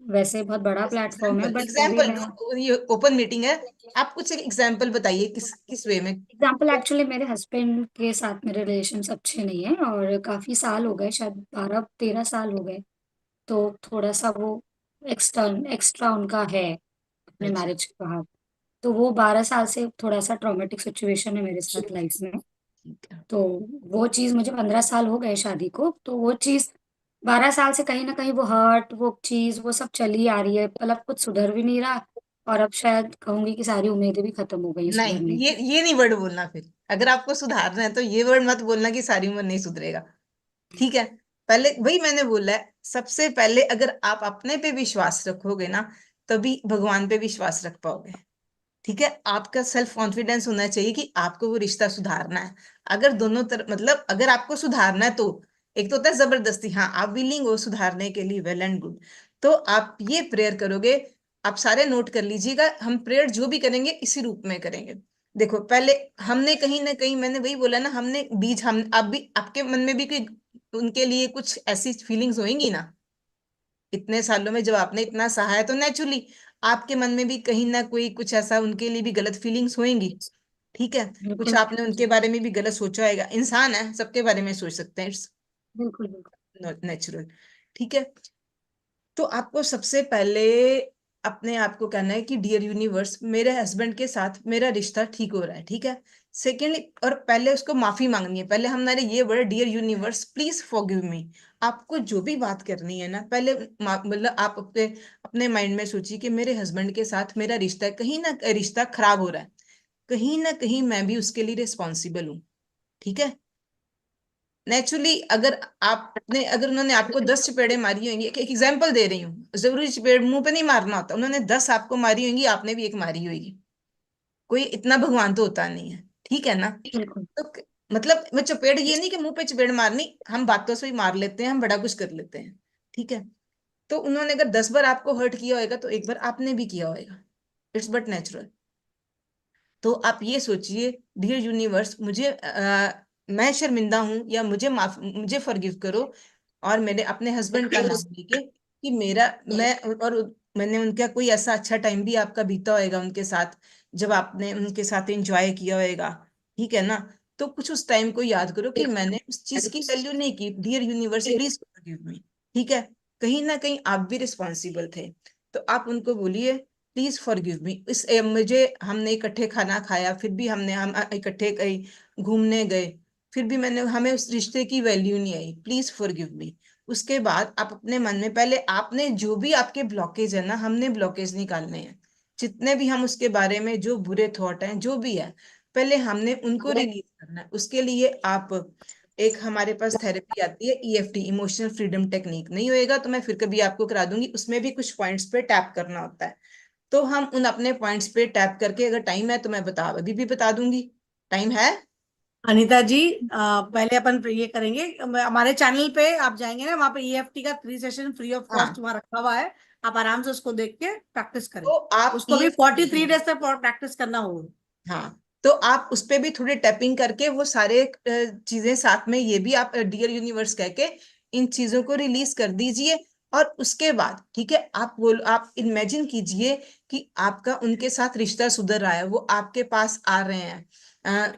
Speaker 3: वैसे बहुत बड़ा प्लेटफॉर्म है,
Speaker 2: एग्जाम्पल
Speaker 3: बट फिर भी
Speaker 2: एग्जाम्पल,
Speaker 3: मैं
Speaker 2: ये ओपन मीटिंग है। आप कुछ एक एग्जाम्पल बताइए, किस किस वे में।
Speaker 3: एग्जाम्पल, एक्चुअली मेरे हस्बैंड के साथ मेरे रिलेशंस अच्छे नहीं है और काफी साल हो गए, शायद 12-13 साल हो गए। तो थोड़ा सा वो एक्स्ट्रा उनका है अपने
Speaker 2: अच्छा,
Speaker 3: मैरिज के बाद। तो वो 12 साल से थोड़ा सा ट्रॉमेटिक सिचुएशन है मेरे साथ लाइफ में।
Speaker 2: ठीक है।
Speaker 3: तो वो चीज, मुझे 15 साल हो गए शादी को, तो वो चीज 12 साल से कहीं ना कहीं वो हर्ट, वो चीज, वो सब चली आ रही है, मतलब कुछ सुधर भी नहीं रहा। और अब शायद कहूंगी कि सारी उम्मीदें भी खत्म हो गई
Speaker 2: नहीं,
Speaker 3: सुधरने की।
Speaker 2: ये नहीं वर्ड बोलना। फिर अगर आपको सुधारना है तो ये वर्ड मत बोलना कि सारी उम्र नहीं सुधरेगा। ठीक है। पहले वही मैंने बोला है, सबसे पहले अगर आप अपने पे विश्वास रखोगे ना, तभी भगवान पे विश्वास रख पाओगे। ठीक है। आपका सेल्फ कॉन्फिडेंस होना चाहिए कि आपको वो रिश्ता सुधारना है। अगर दोनों तरफ, मतलब अगर आपको सुधारना है तो एक तो होता है जबरदस्ती, हाँ आप विलिंग हो सुधारने के लिए, वेल एंड गुड। तो आप ये प्रेयर करोगे। आप सारे नोट कर लीजिएगा, हम प्रेयर जो भी करेंगे इसी रूप में करेंगे। देखो, पहले हमने कहीं ना कहीं, मैंने वही बोला ना, हमने बीज, हम आप भी, आपके मन में भी कोई उनके लिए कुछ ऐसी फीलिंग्स होंगी ना। इतने सालों में जब आपने इतना सहा है तो नेचुरली आपके मन में भी कहीं ना कोई कुछ ऐसा उनके लिए भी गलत फीलिंग्स होंगी। ठीक है। कुछ
Speaker 3: बिल्कुल
Speaker 2: आपने उनके बारे में भी गलत सोचा होगा, इंसान है, सबके बारे में सोच सकते हैं, इट्स
Speaker 3: बिल्कुल बिल्कुल।
Speaker 2: नेचुरल। ठीक है। तो आपको सबसे पहले अपने आप को कहना है कि डियर यूनिवर्स, मेरे हस्बैंड के साथ मेरा रिश्ता ठीक हो रहा है। ठीक है। सेकेंडली, और पहले उसको माफी मांगनी है। पहले हमारे ये word, dear universe please forgive me. आपको जो भी बात करनी है ना, पहले मतलब आप अपने अपने माइंड में सोचिए कि मेरे हस्बैंड के साथ मेरा रिश्ता कहीं ना रिश्ता खराब हो रहा है, कहीं ना कहीं मैं भी उसके लिए रिस्पॉन्सिबल हूँ। ठीक है। नेचुरली अगर आपने, अगर उन्होंने आपको 10 चपेड़े मारी होंगी, एक एग्जाम्पल दे रही हूँ, जरूरी चपेड़ मुंह पे नहीं मारना होता, उन्होंने 10 आपको मारी होंगी, आपने भी एक मारी होगी। कोई इतना भगवान तो होता नहीं है। ठीक है ना।
Speaker 3: बिल्कुल
Speaker 2: तो मतलब मैं चपेड़, ये नहीं कि मुंह पे चपेड़ मारनी, हम बातों से ही मार लेते हैं, हम बड़ा कुछ कर लेते हैं। ठीक है। तो उन्होंने अगर 10 बार आपको हर्ट किया होगा तो एक बार आपने भी किया होगा। It's but natural. तो आप ये सोचिए, डियर यूनिवर्स, मैं शर्मिंदा हूं, या मुझे फॉरगिव करो। और मेरे अपने हस्बैंड का नाम लेके कि मेरा, मैं, और मैंने उनका कोई ऐसा अच्छा टाइम भी आपका बीता होएगा उनके साथ, जब आपने उनके साथ एंजॉय किया होएगा। ठीक है ना। तो कुछ उस टाइम को याद करो कि मैंने उस चीज की वैल्यू नहीं की, dear universe please forgive me. ठीक है। कहीं ना कहीं आप भी रिस्पॉन्सिबल थे। तो आप उनको बोलिए, प्लीज फॉरगिव मी। मुझे, हमने इकट्ठे खाना खाया, फिर भी हम इकट्ठे कहीं घूमने गए, फिर भी मैंने, हमें उस रिश्ते की वैल्यू नहीं आई, प्लीज फॉरगिव मी। उसके बाद आप अपने मन में, पहले आपने जो भी आपके ब्लॉकेज है ना, हमने ब्लॉकेज निकालने हैं। जितने भी हम उसके बारे में जो बुरे थॉट हैं, जो भी है, पहले हमने उनको रिलीज करना है। उसके लिए आप, एक हमारे पास थेरेपी आती है ईएफटी, इमोशनल फ्रीडम टेक्निक, नहीं होएगा तो मैं फिर कभी आपको करा दूंगी। उसमें भी कुछ पॉइंट्स पे टैप करना होता है। तो हम उन अपने पॉइंट्स पे टैप करके, अगर टाइम है तो मैं अभी भी बता दूंगी। टाइम है।
Speaker 1: अनीता जी, पहले अपन ये करेंगे, हमारे चैनल पे आप जाएंगे ना, वहाँ पे ईएफटी का 3 सेशन फ्री ऑफ कॉस्ट
Speaker 2: हाँ।
Speaker 1: वहाँ रखा हुआ है। आप आराम से उसको देख के प्रैक्टिस करें।
Speaker 2: तो आप
Speaker 1: उसको भी
Speaker 2: ये,
Speaker 1: 43 डेज तक प्रैक्टिस करना होगा।
Speaker 2: हाँ, तो आप उस पे भी थोड़ी टैपिंग करके वो सारे चीजें साथ में, ये भी आप डियर यूनिवर्स कह के इन चीजों को रिलीज कर दीजिए। और उसके बाद, ठीक है, आप इमेजिन कीजिए कि आपका उनके साथ रिश्ता सुधर रहा है, वो आपके पास आ रहे हैं।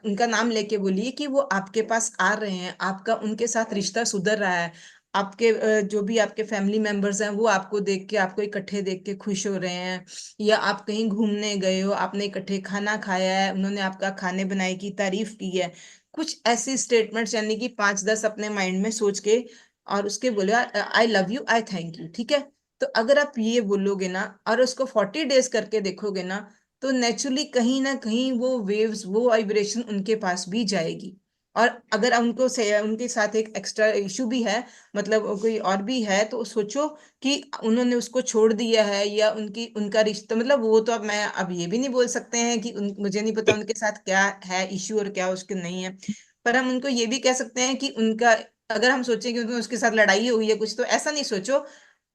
Speaker 2: उनका नाम लेके बोलिए कि वो आपके पास आ रहे हैं, आपका उनके साथ रिश्ता सुधर रहा है। आपके जो भी आपके फैमिली मेंबर्स हैं, वो आपको देख के, आपको इकट्ठे देख के खुश हो रहे हैं। या आप कहीं घूमने गए हो, आपने इकट्ठे खाना खाया है, उन्होंने आपका खाने बनाए की तारीफ की है। कुछ ऐसी स्टेटमेंट्स, यानी कि 5-10 अपने माइंड में सोच के, और उसके बोले, आई love you, I thank you. ठीक है। तो अगर आप ये बोलोगे ना, और उसको 40 डेज करके देखोगे ना, तो नेचुरली कहीं ना कहीं वो वेव्स, वो वाइब्रेशन उनके पास भी जाएगी। और अगर उनको उनके साथ एक एक्स्ट्रा इशू भी है, मतलब कोई और भी है, तो सोचो कि उन्होंने उसको छोड़ दिया है या उनका रिश्ता, मतलब वो तो अब ये भी नहीं बोल सकते हैं कि मुझे नहीं पता उनके साथ क्या है इशू और क्या उसके नहीं है। पर हम उनको ये भी कह सकते हैं कि उनका, अगर हम सोचें कि उसके साथ लड़ाई हुई है कुछ, तो ऐसा नहीं सोचो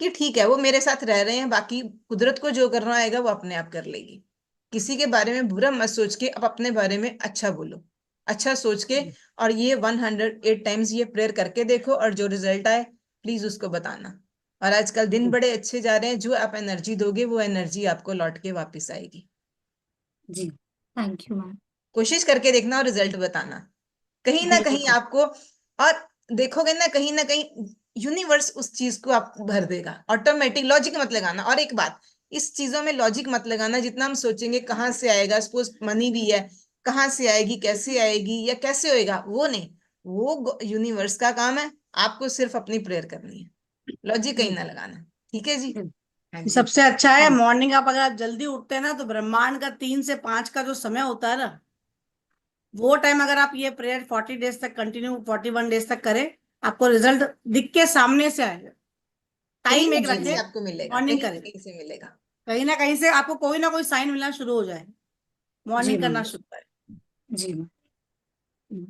Speaker 2: कि ठीक है वो मेरे साथ रह रहे हैं, बाकी कुदरत को जो करना आएगा वो अपने आप कर लेगी। किसी के बारे में बुरा मत सोच के अब अपने बारे में अच्छा बोलो, अच्छा सोच के। और ये 108 टाइम्स ये प्रेयर करके देखो, और जो रिजल्ट आए प्लीज उसको बताना। और आजकल दिन बड़े अच्छे जा रहे हैं, जो आप एनर्जी दोगे वो एनर्जी आपको लौट के वापस आएगी।
Speaker 3: जी, थैंक यू मैम।
Speaker 2: कोशिश करके देखना और रिजल्ट बताना। कहीं ना कहीं
Speaker 3: बिल्कुल।
Speaker 2: आपको, और देखोगे ना कहीं यूनिवर्स उस चीज को आप भर देगा ऑटोमेटिक। लॉजिक मत लगाना। और एक बात, इस चीजों में लॉजिक मत लगाना। जितना हम सोचेंगे कहाँ से आएगा, सपोज मनी भी है, कहाँ से आएगी, कैसे आएगी या कैसे होएगा, वो नहीं, वो यूनिवर्स का काम है। आपको सिर्फ अपनी प्रेयर करनी है, लॉजिक कहीं ना लगाना। ठीक है जी। हाँ जी।
Speaker 1: सबसे अच्छा है
Speaker 3: हाँ।
Speaker 1: मॉर्निंग आप अगर आप जल्दी उठते हैं ना, तो ब्रह्मांड का 3 से 5 का जो समय होता है ना, वो टाइम अगर आप ये प्रेयर 40 डेज तक कंटिन्यू, 41 डेज तक करें, आपको रिजल्ट दिख के सामने से आएगा।
Speaker 2: कहीं
Speaker 1: टाइम
Speaker 2: ना
Speaker 1: एक
Speaker 2: कहीं से
Speaker 1: रखें,
Speaker 2: आपको मिलेगा,
Speaker 1: मॉर्निंग
Speaker 2: कहीं ना
Speaker 1: करें,
Speaker 2: कहीं से मिलेगा।
Speaker 1: कहीं ना कहीं से आपको कोई ना कोई साइन मिलना शुरू हो जाए,
Speaker 3: जी
Speaker 1: मॉर्निंग करना
Speaker 3: मैम।
Speaker 1: शुरू करें।
Speaker 3: जी मैम।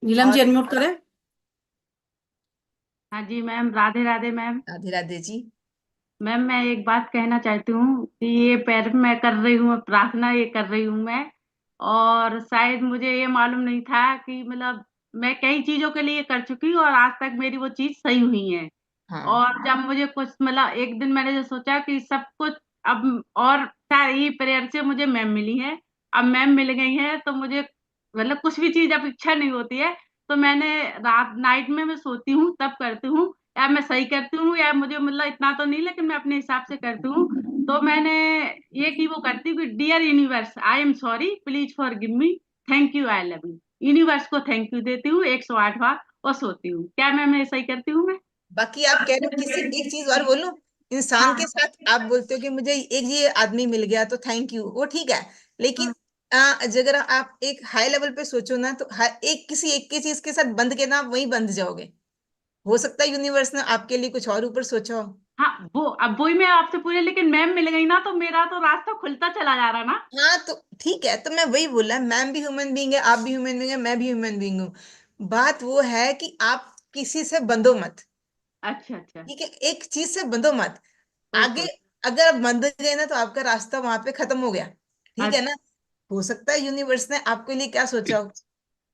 Speaker 1: नीलम जी
Speaker 2: और
Speaker 1: अनम्यूट करें।
Speaker 4: हाँ जी ma'am, Radhe Radhe ma'am.
Speaker 2: Radhe Radhe ji.
Speaker 4: Ma'am मैं एक बात कहना चाहती हूँ कि ये पैर मैं कर रही हूँ, प्रार्थना ये कर रही हूँ मैं। और शायद मुझे ये मालूम नहीं था कि मतलब मैं कई चीजों के लिए कर चुकी हूँ और आज तक मेरी वो चीज सही हुई है।
Speaker 2: हाँ
Speaker 4: और जब मुझे कुछ मतलब एक दिन मैंने जो सोचा कि सब कुछ अब, और सारी प्रेयर से मुझे मैम मिली है। अब मैम मिल गई है तो मुझे मतलब कुछ भी चीज अब इच्छा नहीं होती है। तो मैंने रात नाइट में मैं सोती हूँ तब करती हूँ, या मैं सही करती हूँ या मुझे मतलब इतना तो नहीं, लेकिन मैं अपने हिसाब से करती हूँ। तो मैंने ये की वो करती हूँ कि dear universe, I am sorry, please forgive me, thank you, I love you. Universe को थैंक यू देती हूँ 108 बार और सोती हूँ। क्या मैम ये सही करती हूँ मैं?
Speaker 2: बाकी आप कह रहे हो, किसी एक चीज और बोलूं, इंसान के
Speaker 4: हाँ
Speaker 2: साथ आप बोलते हो कि मुझे एक ये आदमी मिल गया तो थैंक यू, वो ठीक है। लेकिन
Speaker 4: हाँ
Speaker 2: अगर आप एक हाई लेवल पे सोचो ना, तो एक किसी एक की चीज के साथ बंध के ना आप वहीं बंध जाओगे। हो सकता है यूनिवर्स ने आपके लिए कुछ और ऊपर सोचा हो।
Speaker 4: हाँ, वो अब वही मैं आपसे पूछे, लेकिन मैम मिल गई ना तो मेरा तो रास्ता खुलता चला जा रहा ना।
Speaker 2: हाँ तो ठीक है, तो मैं वही बोला, मैम भी ह्यूमन बीइंग है, आप भी ह्यूमन बीइंग है, मैं भी ह्यूमन बीइंग हूँ। बात वो है कि आप किसी से बंधो मत।
Speaker 4: अच्छा अच्छा।
Speaker 2: ठीक है, एक चीज से बंधो मत। आगे
Speaker 4: ओके।
Speaker 2: अगर आप बंध गए ना, तो आपका रास्ता वहां पे खत्म हो गया। ठीक है
Speaker 4: अच्छा।
Speaker 2: ना। हो सकता है यूनिवर्स ने आपके लिए क्या सोचा हो,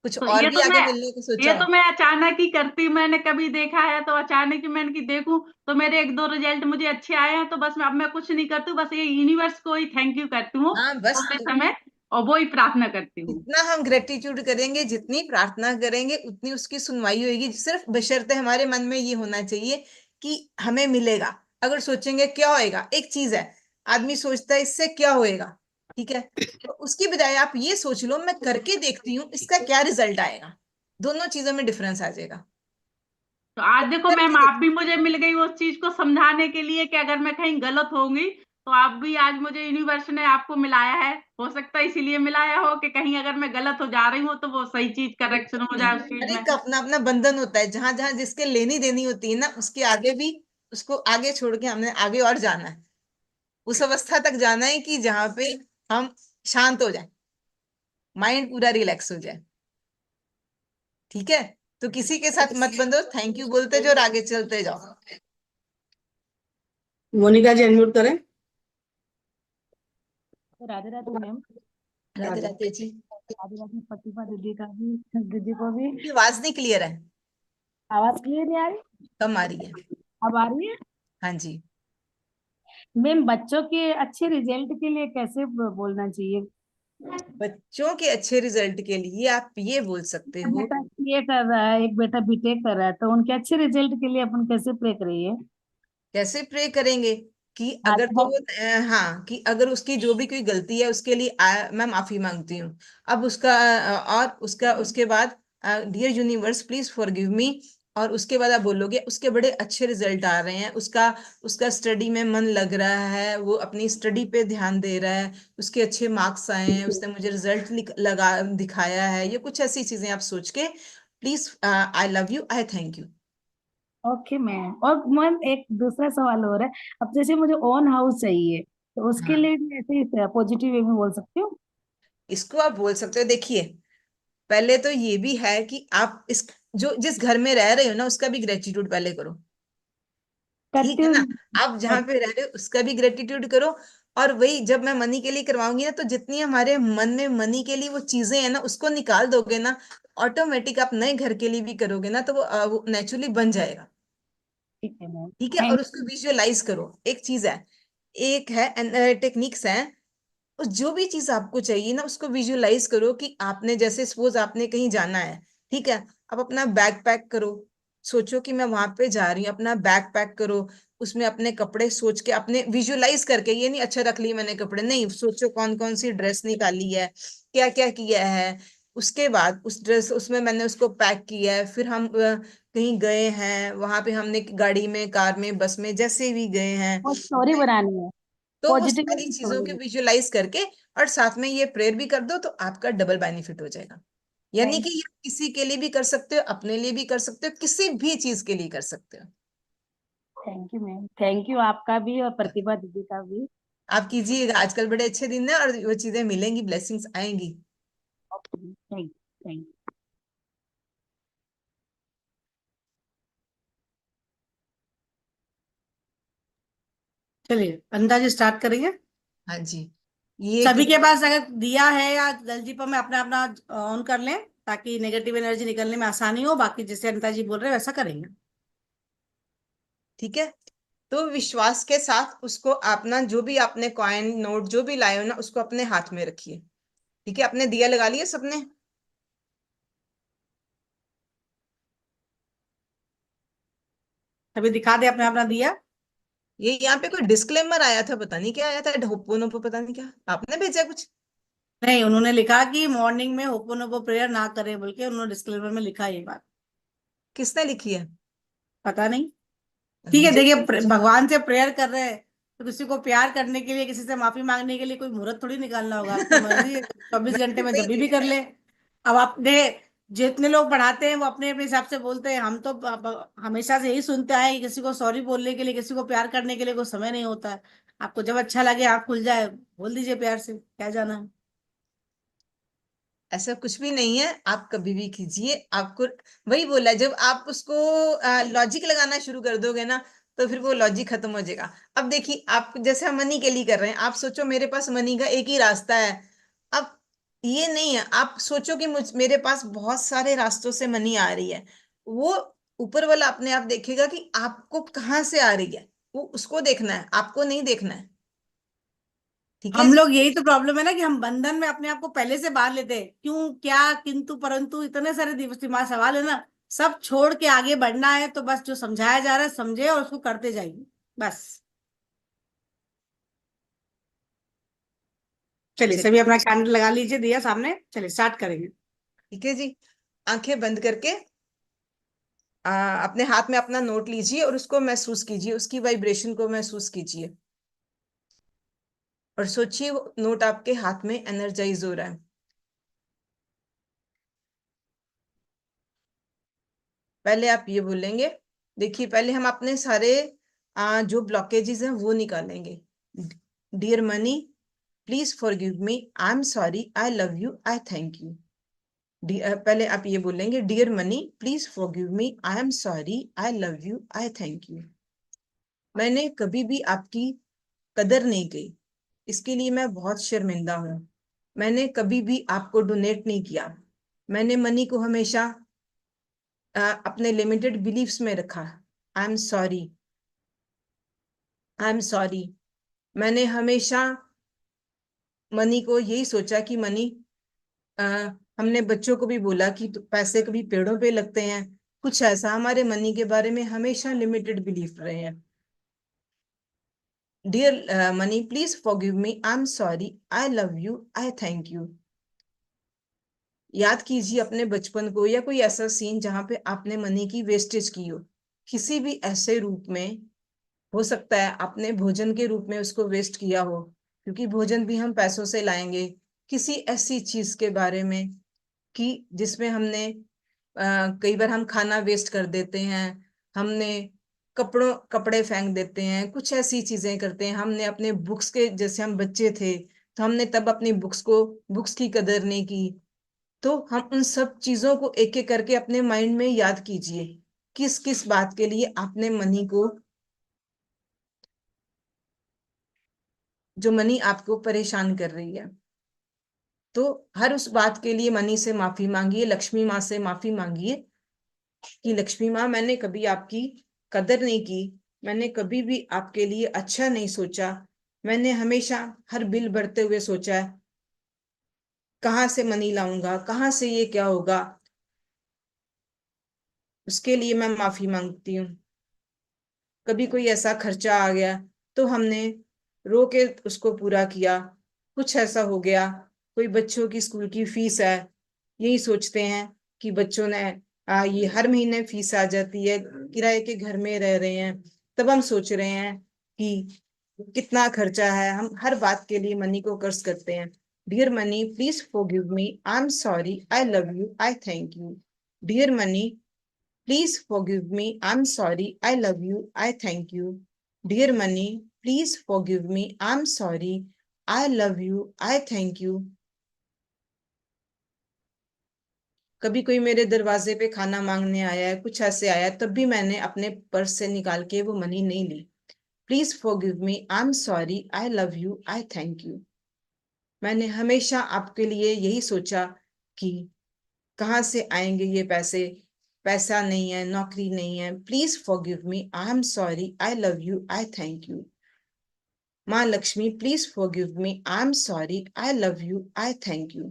Speaker 2: कुछ
Speaker 4: तो
Speaker 2: और भी आगे मिलने को
Speaker 4: ये
Speaker 2: सोचा
Speaker 4: तो
Speaker 2: हो।
Speaker 4: मैं अचानक ही करती, मैंने कभी देखा है तो अचानक ही मैंने की देखूं तो मेरे एक दो रिजल्ट मुझे अच्छे आए हैं, तो बस अब मैं कुछ नहीं करती हूँ, बस ये यूनिवर्स को ही थैंक यू करती हूँ
Speaker 2: हाँ बस,
Speaker 4: सोते समय, और वो ही प्रार्थना करती हूँ।
Speaker 2: जितना हम ग्रेटिट्यूड करेंगे, जितनी प्रार्थना करेंगे, उतनी उसकी सुनवाई होगी। सिर्फ बशर्ते हमारे मन में ये होना चाहिए कि हमें मिलेगा। अगर सोचेंगे क्या होएगा, एक चीज है, आदमी सोचता है इससे क्या होएगा, ठीक है, तो उसकी बजाय आप ये सोच लो मैं करके देखती हूँ इसका क्या रिजल्ट आएगा। दोनों चीजों में डिफरेंस आ जाएगा।
Speaker 4: तो आज
Speaker 2: तो
Speaker 4: देखो मैम,
Speaker 2: करके
Speaker 4: आप
Speaker 2: देखो।
Speaker 4: भी मुझे मिल गई उस चीज को समझाने के लिए कि अगर मैं कहीं गलत होंगी तो आप भी, आज मुझे यूनिवर्स ने आपको मिलाया है, हो सकता है इसीलिए मिलाया हो कि कहीं अगर मैं गलत हो जा रही हूँ तो वो सही चीज करेक्शन हो
Speaker 2: नहीं,
Speaker 4: जाए उस चीज
Speaker 2: हर
Speaker 4: में।
Speaker 2: एक का अपना अपना बंधन होता है। जहां जहां जिसके लेनी देनी होती है ना, उसके आगे भी, उसको आगे छोड़ के हमने आगे और जाना है। उस अवस्था तक जाना है कि जहां पे हम शांत हो जाए, माइंड पूरा रिलैक्स हो जाए। ठीक है, तो किसी के साथ मत बंधो, थैंक यू बोलते जाओ और आगे चलते जाओ।
Speaker 1: मोनिका जी अनम्यूट करें।
Speaker 4: राधे राधे मैम।
Speaker 2: राधे राधे जी।
Speaker 4: राधे राधे प्रतिभा दीदी का भी, दीदी को भी।
Speaker 2: की आवाज नहीं क्लियर है,
Speaker 4: आवाज क्लियर नहीं आ रही?
Speaker 2: कम आ रही है।
Speaker 4: अब आ रही है?
Speaker 2: हाँ जी।
Speaker 4: मैम बच्चों के अच्छे रिजल्ट के लिए कैसे बोलना चाहिए?
Speaker 2: बच्चों के अच्छे रिजल्ट के लिए आप ये बोल सकते हो।
Speaker 4: बेटा ये कर रहा है, एक बेटा बीटेक कर रहा है, तो उनके अच्छे रिजल्ट के लिए अपन कैसे प्रे करिए?
Speaker 2: कैसे प्रे करेंगे कि
Speaker 4: आज
Speaker 2: अगर तो
Speaker 4: हम।
Speaker 2: वो हाँ, कि अगर उसकी जो भी कोई गलती है उसके लिए मैं माफी मांगती हूँ। अब उसका और उसका उसके बाद dear universe please forgive me, और उसके बाद आप बोलोगे उसके बड़े अच्छे रिजल्ट आ रहे हैं, उसका स्टडी में मन लग रहा है, वो अपनी स्टडी पे ध्यान दे रहा है, उसके अच्छे मार्क्स आए हैं, उसने मुझे रिजल्ट लगा दिखाया है, ये कुछ ऐसी चीजें आप सोच के please I love you, I thank you.
Speaker 5: Okay ma'am. और मैम एक दूसरा सवाल हो रहा है, अब जैसे मुझे ओन हाउस चाहिए तो उसके
Speaker 2: हाँ,
Speaker 5: लिए भी ऐसे ही पॉजिटिव वे में बोल सकती हूँ?
Speaker 2: इसको आप बोल सकते हो। देखिए, पहले तो ये भी है कि आप इस जो जिस घर में रह रहे हो ना उसका भी ग्रेटिट्यूड पहले करो, ठीक
Speaker 5: करती
Speaker 2: है
Speaker 5: हूँ।
Speaker 2: ना। आप जहाँ पे रह रहे हो उसका भी ग्रेटिट्यूड करो। और वही जब मैं मनी के लिए करवाऊंगी ना, तो जितनी हमारे मन में मनी के लिए वो चीजें हैं ना उसको निकाल दोगे ना, ऑटोमेटिक आप नए घर के लिए भी करोगे ना, तो वो नेचुरली बन जाएगा।
Speaker 5: ठीक है मैम,
Speaker 2: ठीक है, और
Speaker 5: थैंक।
Speaker 2: उसको विजुअलाइज करो। एक चीज है, एक है टेक्निक्स है, उस जो भी चीज आपको चाहिए ना उसको विजुअलाइज करो कि आपने, जैसे सपोज आपने कहीं जाना है, ठीक है, आप अपना बैग पैक करो, सोचो कि मैं वहां पे जा रही हूँ, अपना बैग पैक करो, उसमें अपने कपड़े सोच के, अपने विजुअलाइज करके, ये नहीं अच्छा रख लिए मैंने कपड़े, नहीं, सोचो कौन कौन सी ड्रेस निकाली है, क्या क्या किया है, उसके बाद उस ड्रेस उसमें मैंने उसको पैक किया है, फिर हम कहीं गए हैं, वहां पे हमने गाड़ी में, कार में, बस में, जैसे भी गए हैं,
Speaker 5: और स्टोरी बनानी है,
Speaker 2: तो वो
Speaker 5: पॉजिटिव
Speaker 2: सारी चीजों के
Speaker 5: स्टोरी।
Speaker 2: विजुअलाइज करके और साथ में ये प्रेयर भी कर दो, तो आपका डबल बेनिफिट हो जाएगा। यानी
Speaker 5: थैंक।
Speaker 2: कि ये किसी के लिए भी कर सकते हो, अपने लिए भी कर सकते हो, किसी भी चीज के लिए कर सकते हो।
Speaker 5: Thank you ma'am, thank you आपका भी और प्रतिभा दीदी का भी।
Speaker 2: आप कीजिएगा, आजकल बड़े अच्छे दिन है और वो चीजें मिलेंगी, ब्लेसिंग्स आएंगी।
Speaker 5: Thank thank.
Speaker 1: चलिए अंदाज स्टार्ट करेंगे।
Speaker 2: हाँ जी, ये
Speaker 1: सभी के पास अगर दिया है या जल दीपक में अपना अपना ऑन कर लें, ताकि नेगेटिव एनर्जी निकलने में आसानी हो। बाकी जैसे अनिता जी बोल रहे हैं वैसा करेंगे।
Speaker 2: ठीक है, तो विश्वास के साथ उसको अपना, जो भी आपने कॉइन नोट जो भी लाए हो ना, उसको अपने हाथ में रखिए। ठीक है, आपने दिया लगा लिया सबने?
Speaker 1: अभी दिखा दे अपने अपना दिया।
Speaker 2: ये यहाँ पे कोई डिस्क्लेमर आया था, पता नहीं क्या आया था, ढोपो पता नहीं क्या आपने भेजा कुछ।
Speaker 1: नहीं, उन्होंने लिखा कि मॉर्निंग में होपोनोपो प्रेयर ना करें, बोल के उन्होंने डिस्क्लेमर में लिखा ये बात।
Speaker 2: किसने लिखी है?
Speaker 1: पता नहीं। ठीक है,
Speaker 2: मुझे
Speaker 1: देखिए
Speaker 2: मुझे
Speaker 1: भगवान से प्रेयर कर रहे हैं तो किसी को प्यार करने के लिए, किसी से माफी मांगने के लिए कोई मुहूर्त थोड़ी निकालना होगा। आपकी मर्जी है, 24 घंटे में
Speaker 2: वही
Speaker 1: जब भी
Speaker 2: देख
Speaker 1: कर
Speaker 2: रहा
Speaker 1: ले। अब आपने, जितने लोग पढ़ाते हैं वो अपने अपने हिसाब से बोलते हैं। हम तो हमेशा से यही सुनते आए कि किसी को सॉरी बोलने के लिए, किसी को प्यार करने के लिए कोई समय नहीं होता है। आपको जब अच्छा लगे, आँख खुल जाए, बोल दीजिए प्यार से, क्या जाना है।
Speaker 2: ऐसा कुछ भी नहीं है, आप कभी भी कीजिए। आपको वही बोला, जब आप उसको लॉजिक लगाना शुरू कर दोगे ना, तो फिर वो लॉजिक खत्म हो जाएगा। अब देखिए, आप जैसे हम मनी के लिए कर रहे हैं, आप सोचो मेरे पास मनी का एक ही रास्ता है। अब ये नहीं है, आप सोचो कि मेरे पास बहुत सारे रास्तों से मनी आ रही है। वो ऊपर वाला अपने आप देखेगा कि आपको कहाँ से आ रही है, वो उसको देखना है, आपको नहीं देखना है। ठीक है
Speaker 1: हम
Speaker 2: जी।
Speaker 1: लोग, यही तो प्रॉब्लम है ना कि हम बंधन में अपने आप को पहले से बांध लेते हैं। क्यों, क्या, किंतु परंतु, इतने सारे दिमाग सवाल है ना। सब छोड़ के आगे बढ़ना है, तो बस जो समझाया जा रहा है समझे और उसको करते जाइए, बस। चलिए
Speaker 2: चलिए,
Speaker 1: सभी अपना कैंडल लगा लीजिए, दिया सामने, चलिए स्टार्ट करेंगे।
Speaker 2: ठीक है जी। आंखें बंद करके अपने हाथ में अपना नोट लीजिए और उसको महसूस कीजिए, उसकी वाइब्रेशन को महसूस कीजिए, और सोचिए वो नोट आपके हाथ में एनर्जाइज हो रहा है। पहले आप ये बोलेंगे, देखिए पहले हम अपने सारे जो ब्लॉकेजेस हैं वो निकालेंगे। Dear money, please forgive me, I am sorry, I love you, I thank you. पहले आप ये बोलेंगे, dear money please forgive me, I am sorry, I love you, I thank you. मैंने कभी भी आपकी कदर नहीं की, इसके लिए मैं बहुत शर्मिंदा हूँ। मैंने कभी भी आपको डोनेट नहीं किया। मैंने मनी को हमेशा अपने लिमिटेड बिलीफ्स में रखा। आई am sorry, I am sorry. मैंने हमेशा मनी को यही सोचा कि मनी, आ, हमने बच्चों को भी बोला कि पैसे कभी पेड़ों पे लगते हैं, कुछ ऐसा हमारे मनी के बारे में हमेशा लिमिटेड बिलीफ रहे हैं। Dear money please forgive me, I am sorry, I love you, I thank you. याद कीजिए अपने बचपन को या कोई ऐसा सीन जहां पे आपने मनी की वेस्टेज की हो, किसी भी ऐसे रूप में। हो सकता है आपने भोजन के रूप में उसको वेस्ट किया हो, क्योंकि भोजन भी हम पैसों से लाएंगे। किसी ऐसी चीज के बारे में कि जिसमें हमने कई बार हम खाना वेस्ट कर देते हैं, हमने कपड़े फेंक देते हैं, कुछ ऐसी चीजें करते हैं। हमने अपने बुक्स के, जैसे हम बच्चे थे तो हमने तब अपनी बुक्स की कदर नहीं की। तो हम उन सब चीजों को एक एक करके अपने माइंड में याद कीजिए, किस किस बात के लिए आपने मनी को, जो मनी आपको परेशान कर रही है। तो हर उस बात के लिए मनी से माफी मांगिए, लक्ष्मी माँ से माफी मांगिए कि लक्ष्मी माँ, मैंने कभी आपकी कदर नहीं की, मैंने कभी भी आपके लिए अच्छा नहीं सोचा, मैंने हमेशा हर बिल भरते हुए सोचा है कहाँ से मनी लाऊंगा, कहाँ से ये क्या होगा। उसके लिए मैं माफी मांगती हूँ। कभी कोई ऐसा खर्चा आ गया तो हमने रो के उसको पूरा किया। कुछ ऐसा हो गया, कोई बच्चों की स्कूल की फीस है, यही सोचते हैं कि बच्चों ने ये हर महीने फीस आ जाती है, किराए के घर में रह रहे हैं, तब हम सोच रहे हैं कि कितना खर्चा है। हम हर बात के लिए मनी को कर्ज करते हैं। Dear money, please forgive me, I am sorry, I love you, I thank you. Dear money, please forgive me. I'm sorry. I love you. I thank you. Dear money, please forgive me. I'm sorry. I love you. I thank you. कभी कोई मेरे दरवाजे पे खाना मांगने आया है, कुछ ऐसे आया, तब भी मैंने अपने पर्स से निकाल के वो मनी नहीं ली। Please forgive me. I am sorry. I love you. I thank you. मैंने हमेशा आपके लिए यही सोचा कि कहाँ से आएंगे ये पैसे, पैसा नहीं है, नौकरी नहीं है। Please forgive me. I am sorry. I love you. I thank you. माँ Lakshmi, please forgive me. I am sorry. I love you. I thank you.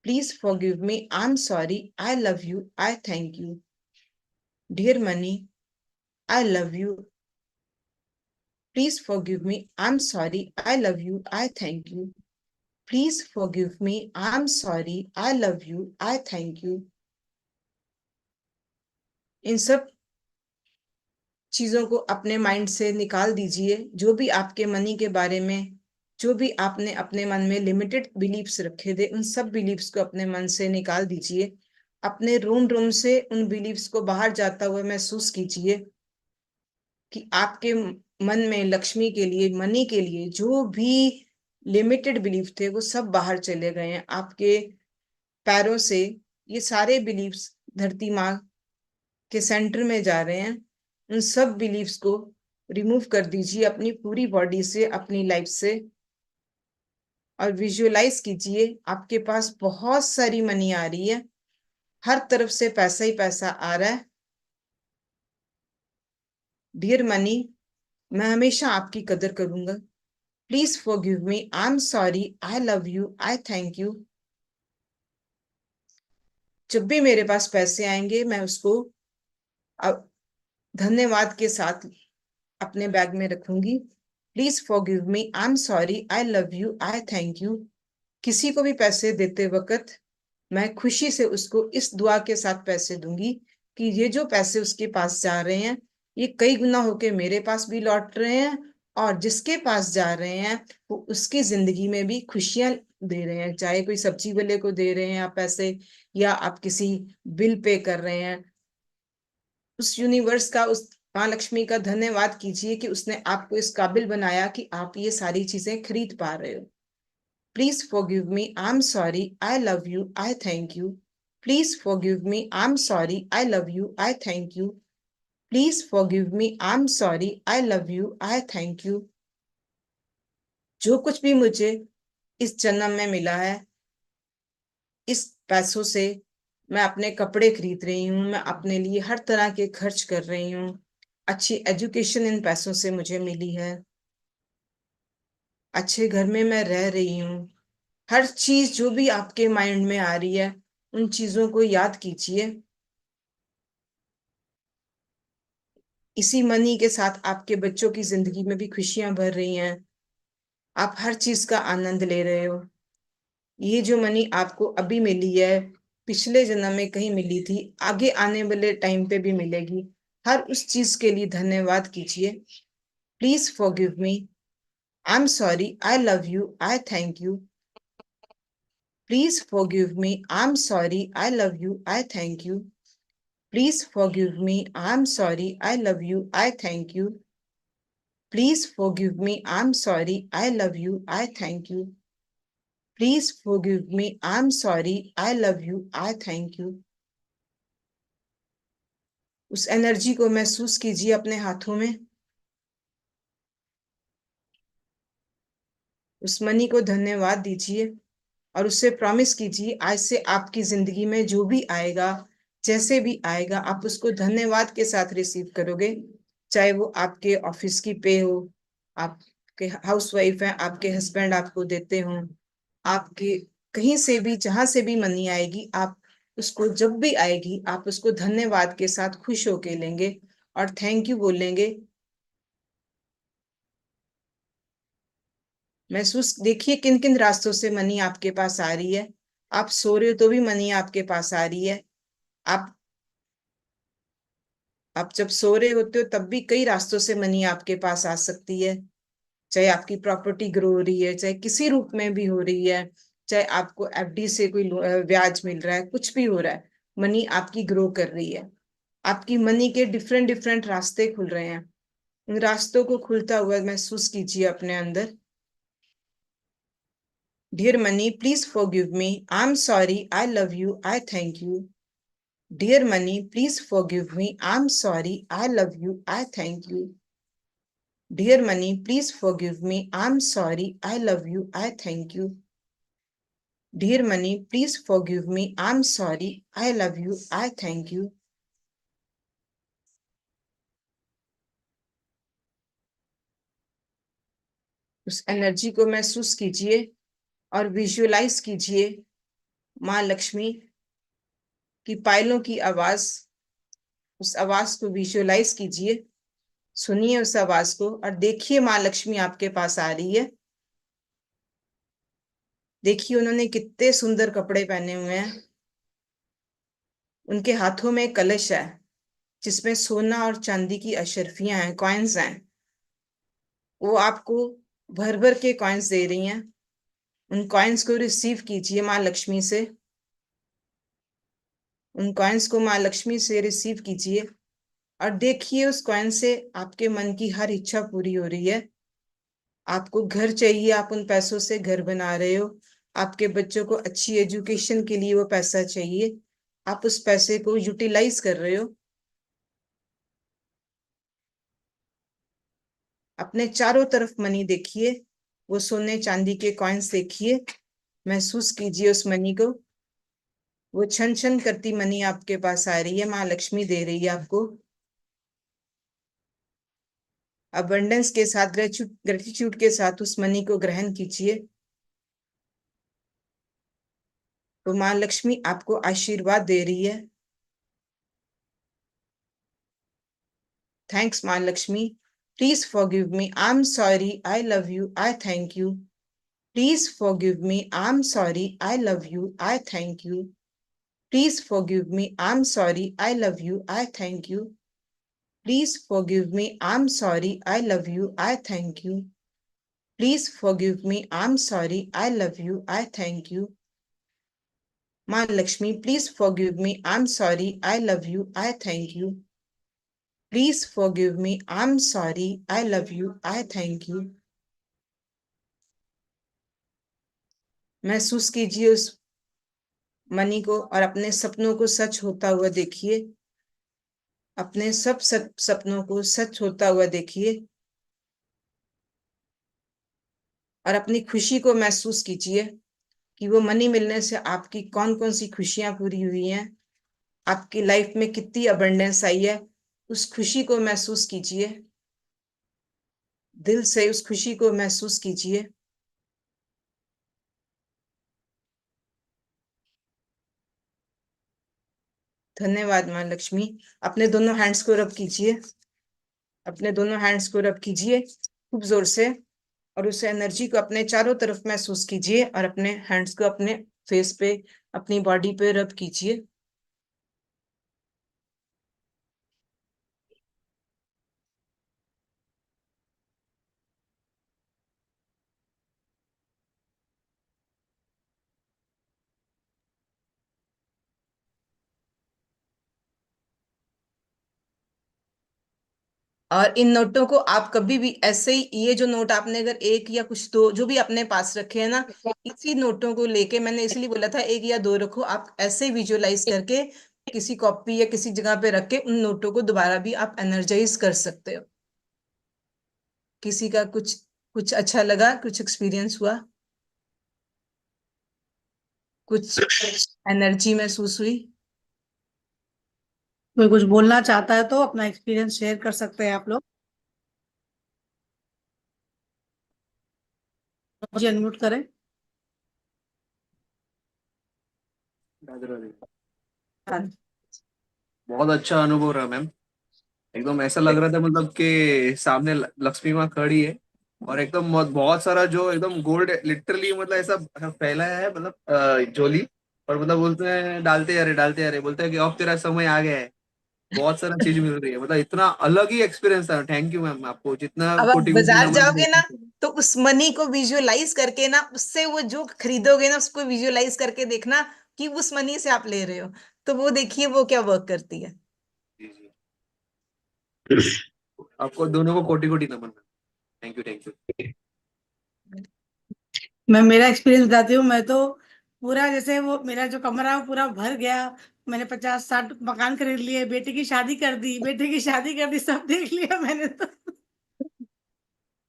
Speaker 2: Please forgive me. I am sorry. I love you. I thank you. Dear money, I love you. Please forgive me. I am sorry. I love you. I thank you. Please forgive me. I am sorry. I love you. I thank you. इन सब चीजों को अपने mind से निकाल दीजिए। जो भी आपके मनी के बारे में, जो भी आपने अपने मन में लिमिटेड बिलीफ्स रखे थे, उन सब बिलीफ्स को अपने मन से निकाल दीजिए। अपने रोम रोम से उन बिलीफ्स को बाहर जाता हुआ महसूस कीजिए कि आपके मन में लक्ष्मी के लिए, मनी के लिए जो भी लिमिटेड बिलीफ थे वो सब बाहर चले गए हैं। आपके पैरों से ये सारे बिलीफ्स धरती माँ के सेंटर में जा रहे हैं। उन सब बिलीफ्स को रिमूव कर दीजिए अपनी पूरी बॉडी से, अपनी लाइफ से, और विजुअलाइज कीजिए आपके पास बहुत सारी मनी आ रही है, हर तरफ से पैसा ही पैसा आ रहा है। डियर मनी, मैं हमेशा आपकी कदर करूंगा। Please forgive me. I am sorry. I love you. I thank you. जब भी मेरे पास पैसे आएंगे मैं उसको अब धन्यवाद के साथ अपने बैग में रखूंगी। Please forgive me. I am sorry. I love you. I thank you. किसी को भी पैसे देते वक्त मैं खुशी से उसको इस दुआ के साथ पैसे दूंगी कि ये जो पैसे उसके पास जा रहे हैं, ये कई गुना होके मेरे पास भी लौट रहे हैं, और जिसके पास जा रहे हैं वो उसकी जिंदगी में भी खुशियां दे रहे हैं। चाहे कोई सब्जी वाले को दे रहे हैं आप पैसे, या आप किसी बिल पे कर रहे हैं, उस यूनिवर्स का, उस माँ लक्ष्मी का धन्यवाद कीजिए कि उसने आपको इस काबिल बनाया कि आप ये सारी चीजें खरीद पा रहे हो। Please forgive me. I'm sorry. I love you. I thank you. Please forgive me. I'm sorry. I love you. I thank you. Please forgive me. I'm sorry. I love you. I thank you. जो कुछ भी मुझे इस जन्म में मिला है, इस पैसों से मैं अपने कपड़े खरीद रही हूँ, मैं अपने लिए हर तरह के खर्च कर रही हूँ। अच्छी एजुकेशन इन पैसों से मुझे मिली है, अच्छे घर में मैं रह रही हूँ। हर चीज जो भी आपके माइंड में आ रही है, उन चीजों को याद कीजिए। इसी मनी के साथ आपके बच्चों की जिंदगी में भी खुशियां भर रही हैं। आप हर चीज का आनंद ले रहे हो। ये जो मनी आपको अभी मिली है, पिछले जन्म में कहीं मिली थी, आगे आने वाले टाइम पे भी मिलेगी। हर उस चीज के लिए धन्यवाद कीजिए। Please forgive me, I am sorry, I love you, I thank you. Please forgive me, I am sorry, I love you, I thank you. Please forgive me, I am sorry, I love you, I thank you. Please forgive me, I am sorry, I love you, I thank you. Please forgive me, I am sorry, I love you, I thank you. उस energy को महसूस कीजिए अपने हाथों में। उस money को धन्यवाद दीजिए और उससे प्रॉमिस कीजिए आज से आपकी जिंदगी में जो भी आएगा, जैसे भी आएगा, आप उसको धन्यवाद के साथ रिसीव करोगे। चाहे वो आपके ऑफिस की पे हो, आपके हाउसवाइफ है, आपके हस्बैंड आपको देते हो, आपके कहीं से भी जहां से भी मनी आएगी, आप उसको जब भी आएगी आप उसको धन्यवाद के साथ खुश होके लेंगे और थैंक यू बोलेंगे। महसूस देखिए किन किन रास्तों से मनी आपके पास आ रही है। आप सो रहे हो तो भी मनी आपके पास आ रही है। आप आप जब सो रहे होते हो तब भी कई रास्तों से मनी आपके पास आ सकती है। चाहे आपकी प्रॉपर्टी ग्रो हो रही है, चाहे किसी रूप में भी हो रही है, चाहे आपको एफडी से कोई ब्याज मिल रहा है, कुछ भी हो रहा है, मनी आपकी ग्रो कर रही है। आपकी मनी के डिफरेंट डिफरेंट रास्ते खुल रहे हैं। उन रास्तों को खुलता हुआ महसूस कीजिए अपने अंदर। Dear money, please forgive me. I'm sorry. I love you. I thank you. Dear money, please forgive me. I'm sorry. I love you. I thank you. Dear money, please forgive me. I'm sorry. I love you. I thank you. Dear money, please forgive me. I'm sorry. I love you. I thank you. उस energy को महसूस कीजिए और visualise कीजिए माँ लक्ष्मी की पायलों की आवाज। उस आवाज को विजुअलाइज कीजिए, सुनिए उस आवाज को और देखिए माँ लक्ष्मी आपके पास आ रही है। देखिए उन्होंने कितने सुंदर कपड़े पहने हुए हैं। उनके हाथों में कलश है जिसमें सोना और चांदी की अशर्फियां हैं, कॉइन्स हैं। वो आपको भर भर के कॉइन्स दे रही हैं। उन कॉइन्स को रिसीव कीजिए माँ लक्ष्मी से। उन कॉइन्स को माँ लक्ष्मी से रिसीव कीजिए और देखिए उस कॉइन से आपके मन की हर इच्छा पूरी हो रही है। आपको घर चाहिए, आप उन पैसों से घर बना रहे हो। आपके बच्चों को अच्छी एजुकेशन के लिए वो पैसा चाहिए, आप उस पैसे को यूटिलाइज कर रहे हो। अपने चारों तरफ मनी देखिए, वो सोने चांदी के कॉइन्स देखिए, महसूस कीजिए उस मनी को। वो छन छन करती मनी आपके पास आ रही है, माँ लक्ष्मी दे रही है आपको। अबंडेंस के साथ, ग्रेटिट्यूड के साथ उस मनी को ग्रहण कीजिए। तो माँ लक्ष्मी आपको आशीर्वाद दे रही है। थैंक्स माँ Lakshmi. Please forgive me, I am sorry, I love you, I thank you. Please forgive me, I am sorry, I love you, I thank you. Please forgive me, I am sorry, I love you, I thank you. Please forgive me, I am sorry, I love you, I thank you. Please forgive me, I am sorry, I love you, I thank you. माँ Lakshmi, please forgive me, I am sorry, I love you, I thank you. Please forgive me, I am sorry, I love you, I thank you. महसूस कीजिए उस money को और अपने सपनों को सच होता हुआ देखिए। अपने सब सपनों को सच होता हुआ देखिए और अपनी खुशी को महसूस कीजिए कि वो मनी मिलने से आपकी कौन कौन सी खुशियां पूरी हुई हैं, आपकी लाइफ में कितनी अबंडेंस आई है। उस खुशी को महसूस कीजिए, दिल से उस खुशी को महसूस कीजिए। धन्यवाद माँ लक्ष्मी। अपने दोनों हैंड्स को रब कीजिए, अपने दोनों हैंड्स को रब कीजिए खूब जोर से। और उस एनर्जी को अपने चारों तरफ महसूस कीजिए और अपने हैंड्स को अपने फेस पे, अपनी बॉडी पे रब कीजिए। और इन नोटों को आप कभी भी ऐसे ही, ये जो नोट आपने अगर एक या कुछ दो जो भी अपने पास रखे हैं ना, इसी नोटों को लेके, मैंने इसलिए बोला था एक या दो रखो, आप ऐसे विजुअलाइज करके किसी कॉपी या किसी जगह पे रख के उन नोटों को दोबारा भी आप एनर्जाइज कर सकते हो। किसी का कुछ कुछ अच्छा लगा, कुछ एक्सपीरियंस हुआ, कुछ एनर्जी महसूस हुई?
Speaker 1: कोई कुछ बोलना चाहता है तो अपना एक्सपीरियंस शेयर कर सकते हैं आप लोग। मुझे अनम्यूट करें।
Speaker 6: राधे राधे।
Speaker 1: हाँ।
Speaker 6: बहुत अच्छा अनुभव रहा मैम। एकदम ऐसा लग रहा था मतलब कि सामने लक्ष्मी माँ खड़ी है और एकदम बहुत सारा जो एकदम गोल्ड लिटरली मतलब ऐसा फैला है, मतलब झोली। और मतलब बोलते हैं डालते जा रहे बोलते हैं कि अब तेरा समय आ गया है। बहुत सारा चीज मिल रही है, मतलब इतना अलग ही एक्सपीरियंस था। थैंक यू मैम, आपको जितना
Speaker 2: अब आप
Speaker 6: कोटि कोटि
Speaker 2: बाजार
Speaker 6: नमन
Speaker 2: जाओगे ना,
Speaker 6: देते हैं।
Speaker 2: तो उस मनी को विजुअलाइज करके ना, उससे वो जो खरीदोगे ना उसको विजुअलाइज करके देखना कि उस मनी से आप ले रहे हो, तो वो देखिए वो क्या वर्क करती है।
Speaker 6: जी जी, आपको दोनों को कोटि कोटि नमन। Thank you thank you.
Speaker 1: मैं मेरा एक्सपीरियंस बताती हूँ। मैं तो पूरा, जैसे वो मेरा जो कमरा है वो पूरा भर गया। मैंने 50-60 मकान खरीद लिए, बेटे की शादी कर दी, बेटे की शादी कर दी, सब देख लिया मैंने तो।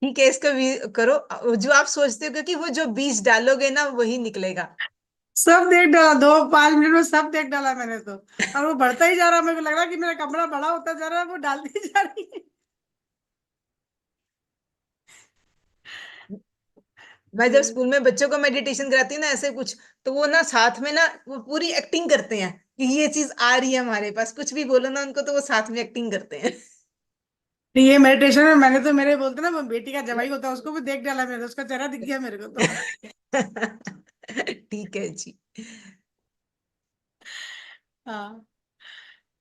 Speaker 2: ठीक है, इसको भी करो, जो आप सोचते हो, क्योंकि वो जो बीज डालोगे ना वही निकलेगा।
Speaker 1: सब देख डाला, 2-5 मिनट में सब देख डाला मैंने तो। और वो बढ़ता ही जा रहा, मेरे को लग रहा कि मेरा कमरा बड़ा होता जा रहा है, वो डालती जा रही है।
Speaker 2: मैं जब स्कूल में बच्चों को मेडिटेशन कराती हूँ ना ऐसे कुछ, तो वो ना साथ में ना वो पूरी एक्टिंग करते हैं कि ये चीज आ रही है हमारे पास, कुछ भी बोलो ना उनको तो वो साथ में एक्टिंग करते हैं।
Speaker 1: तो ये मेडिटेशन में मैंने तो, मेरे बोलते ना, वो बेटी का जवाई होता है उसको भी देख डाला मैंने, उसका चेहरा दिख गया मेरे को तो।
Speaker 2: ठीक है जी।
Speaker 1: हाँ,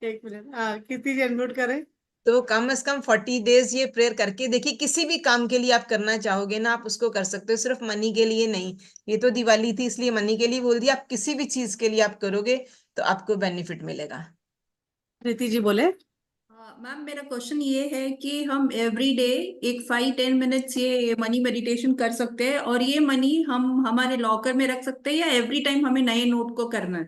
Speaker 1: 1 मिनट। हाँ, कितनी अनम्यूट करें।
Speaker 2: तो कम से कम 40 डेज ये प्रेयर करके देखिए, किसी भी काम के लिए आप करना चाहोगे ना आप उसको कर सकते हो, सिर्फ मनी के लिए नहीं। ये तो दिवाली थी इसलिए मनी के लिए बोल दिया, आप किसी भी चीज के लिए आप करोगे तो आपको बेनिफिट मिलेगा।
Speaker 1: प्रीति जी बोले।
Speaker 7: मैम मेरा क्वेश्चन ये है कि हम एवरी डे एक 5-10 मिनट्स ये मनी मेडिटेशन कर सकते हैं, और ये मनी हम हमारे लॉकर में रख सकते हैं या एवरी टाइम हमें नए नोट को करना है?